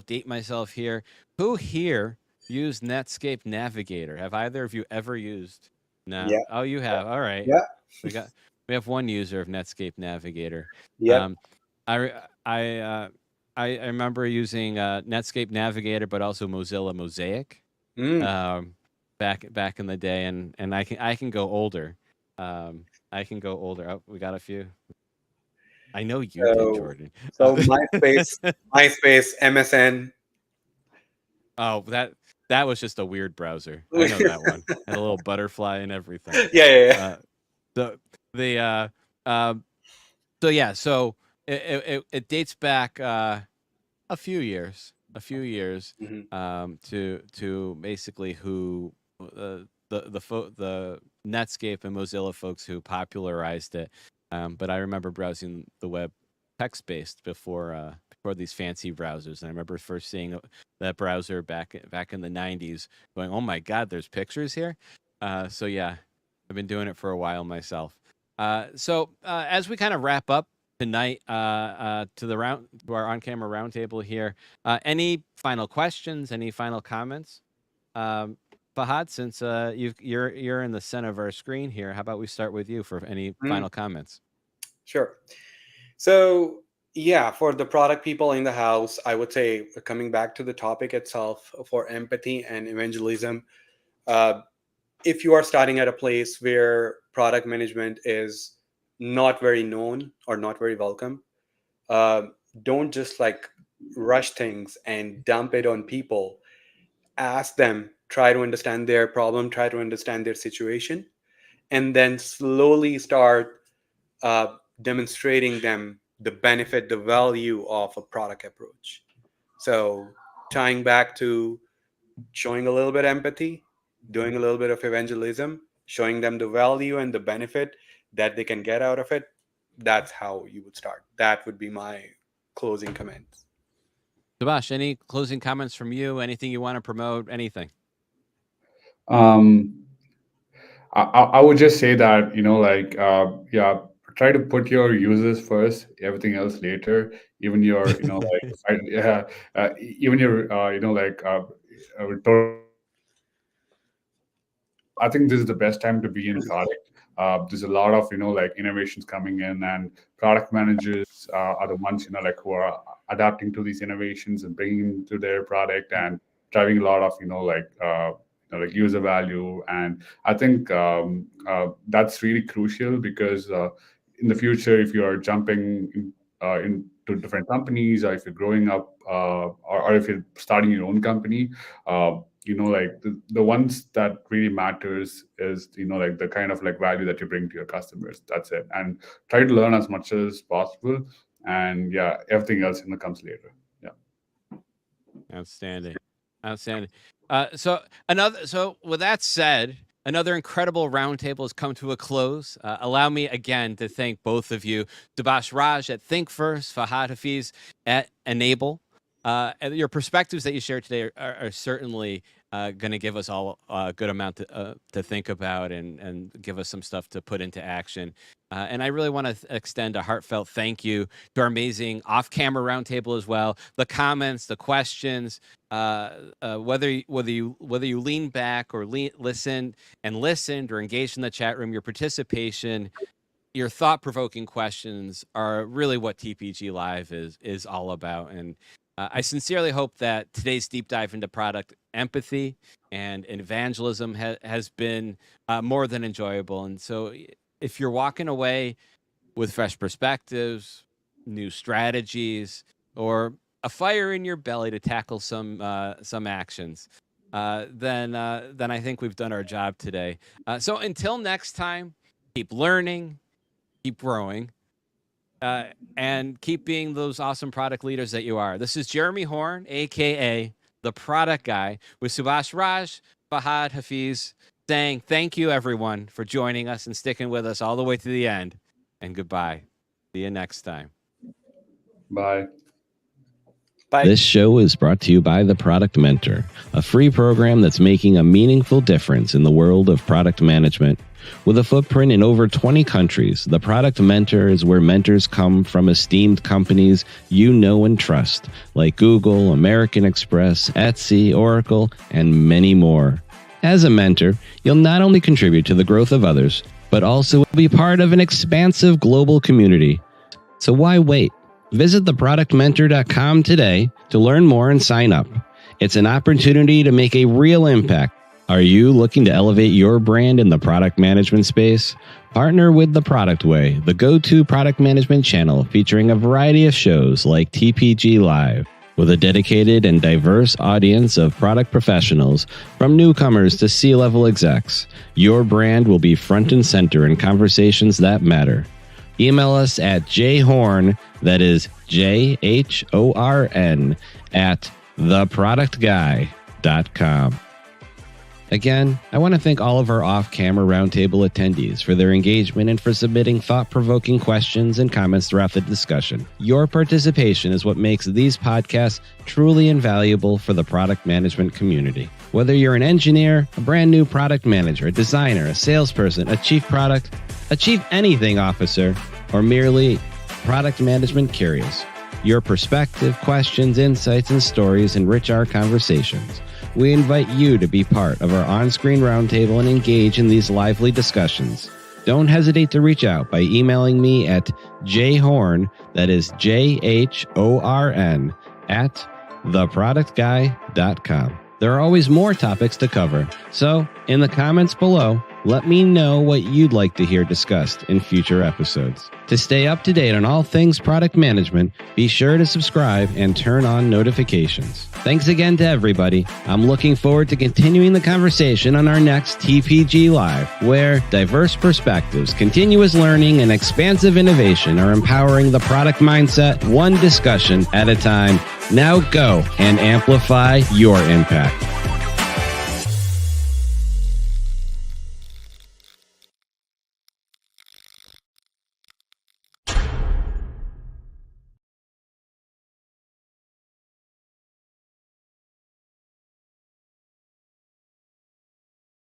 date myself here. Who here used Netscape Navigator? Have either of you ever used? No. Yeah. Oh, you have. All right. Yeah. We have one user of Netscape Navigator. Yeah. I remember using Netscape Navigator, but also Mozilla Mosaic back in the day, and I can go older. Oh, we got a few. I know you did, Jordan. So MySpace, MSN. Oh, that was just a weird browser. I know that one. Had a little butterfly and everything. Yeah. So it dates back a few years to basically who the Netscape and Mozilla folks who popularized it. But I remember browsing the web text-based before these fancy browsers, and I remember first seeing that browser back in the 90s, going, "Oh my God, there's pictures here." So yeah, I've been doing it for a while myself. So as we kind of wrap up tonight to our on-camera roundtable here, any final questions? Any final comments? Fahad, since you're in the center of our screen here, how about we start with you for any final comments? Sure. So yeah, for the product people in the house, I would say, coming back to the topic itself, for empathy and evangelism, if you are starting at a place where product management is not very known or not very welcome, don't just rush things and dump it on people. Ask them, try to understand their problem, try to understand their situation, and then slowly start demonstrating them the benefit, the value of a product approach. So tying back to showing a little bit of empathy, doing a little bit of evangelism, showing them the value and the benefit that they can get out of it, that's how you would start. That would be my closing comments. Subhash, any closing comments from you? Anything you want to promote? Anything? I would just say that, try to put your users first, everything else later. Even your, even your, I think this is the best time to be in product. There's a lot of innovations coming in, and product managers are the ones who are adapting to these innovations and bringing to their product and driving a lot of user value. And I think that's really crucial because in the future, if you are jumping into different companies, or if you're growing up, or if you're starting your own company, the ones that really matters is the kind of value that you bring to your customers. That's it. And try to learn as much as possible, and everything else comes later. Outstanding. So with that said, another incredible roundtable has come to a close. Allow me again to thank both of you, Subhash Raj at Think First, Fahad Hafiz at Enable. Your perspectives that you shared today are certainly going to give us all a good amount to think about and give us some stuff to put into action. And I really want to extend a heartfelt thank you to our amazing off-camera roundtable as well. The comments, the questions, whether you lean back or listened or engaged in the chat room, your participation, your thought-provoking questions are really what TPG Live is all about. And I sincerely hope that today's deep dive into product empathy and evangelism has been more than enjoyable. And so if you're walking away with fresh perspectives, new strategies, or a fire in your belly to tackle some actions, then I think we've done our job today. So until next time, keep learning, keep growing, and keep being those awesome product leaders that you are. This is Jeremy Horn, aka the Product Guy, with Subhash Raj, Fahad Hafiz, saying thank you everyone for joining us and sticking with us all the way to the end. And goodbye. See you next time. Bye. Bye. This show is brought to you by The Product Mentor, a free program that's making a meaningful difference in the world of product management. With a footprint in over 20 countries, The Product Mentor is where mentors come from esteemed companies you know and trust, like Google, American Express, Etsy, Oracle, and many more. As a mentor, you'll not only contribute to the growth of others, but also be part of an expansive global community. So why wait? Visit theproductmentor.com today to learn more and sign up. It's an opportunity to make a real impact. Are you looking to elevate your brand in the product management space? Partner with The Product Way, the go-to product management channel featuring a variety of shows like TPG Live. With a dedicated and diverse audience of product professionals, from newcomers to C-level execs, your brand will be front and center in conversations that matter. Email us at jhorn, that is JHORN, at theproductguy.com. Again, I want to thank all of our off-camera roundtable attendees for their engagement and for submitting thought-provoking questions and comments throughout the discussion. Your participation is what makes these podcasts truly invaluable for the product management community. Whether you're an engineer, a brand new product manager, a designer, a salesperson, a chief anything officer, or merely product management curious, your perspective, questions, insights, and stories enrich our conversations. We invite you to be part of our on-screen roundtable and engage in these lively discussions. Don't hesitate to reach out by emailing me at jhorn, that is JHORN, at theproductguy.com. There are always more topics to cover, so in the comments below, Let me know what you'd like to hear discussed in future episodes. To stay up to date on all things product management, be sure to subscribe and turn on notifications. Thanks again to everybody. I'm looking forward to continuing the conversation on our next TPG Live, where diverse perspectives, continuous learning, and expansive innovation are empowering the product mindset one discussion at a time. Now go and amplify your impact.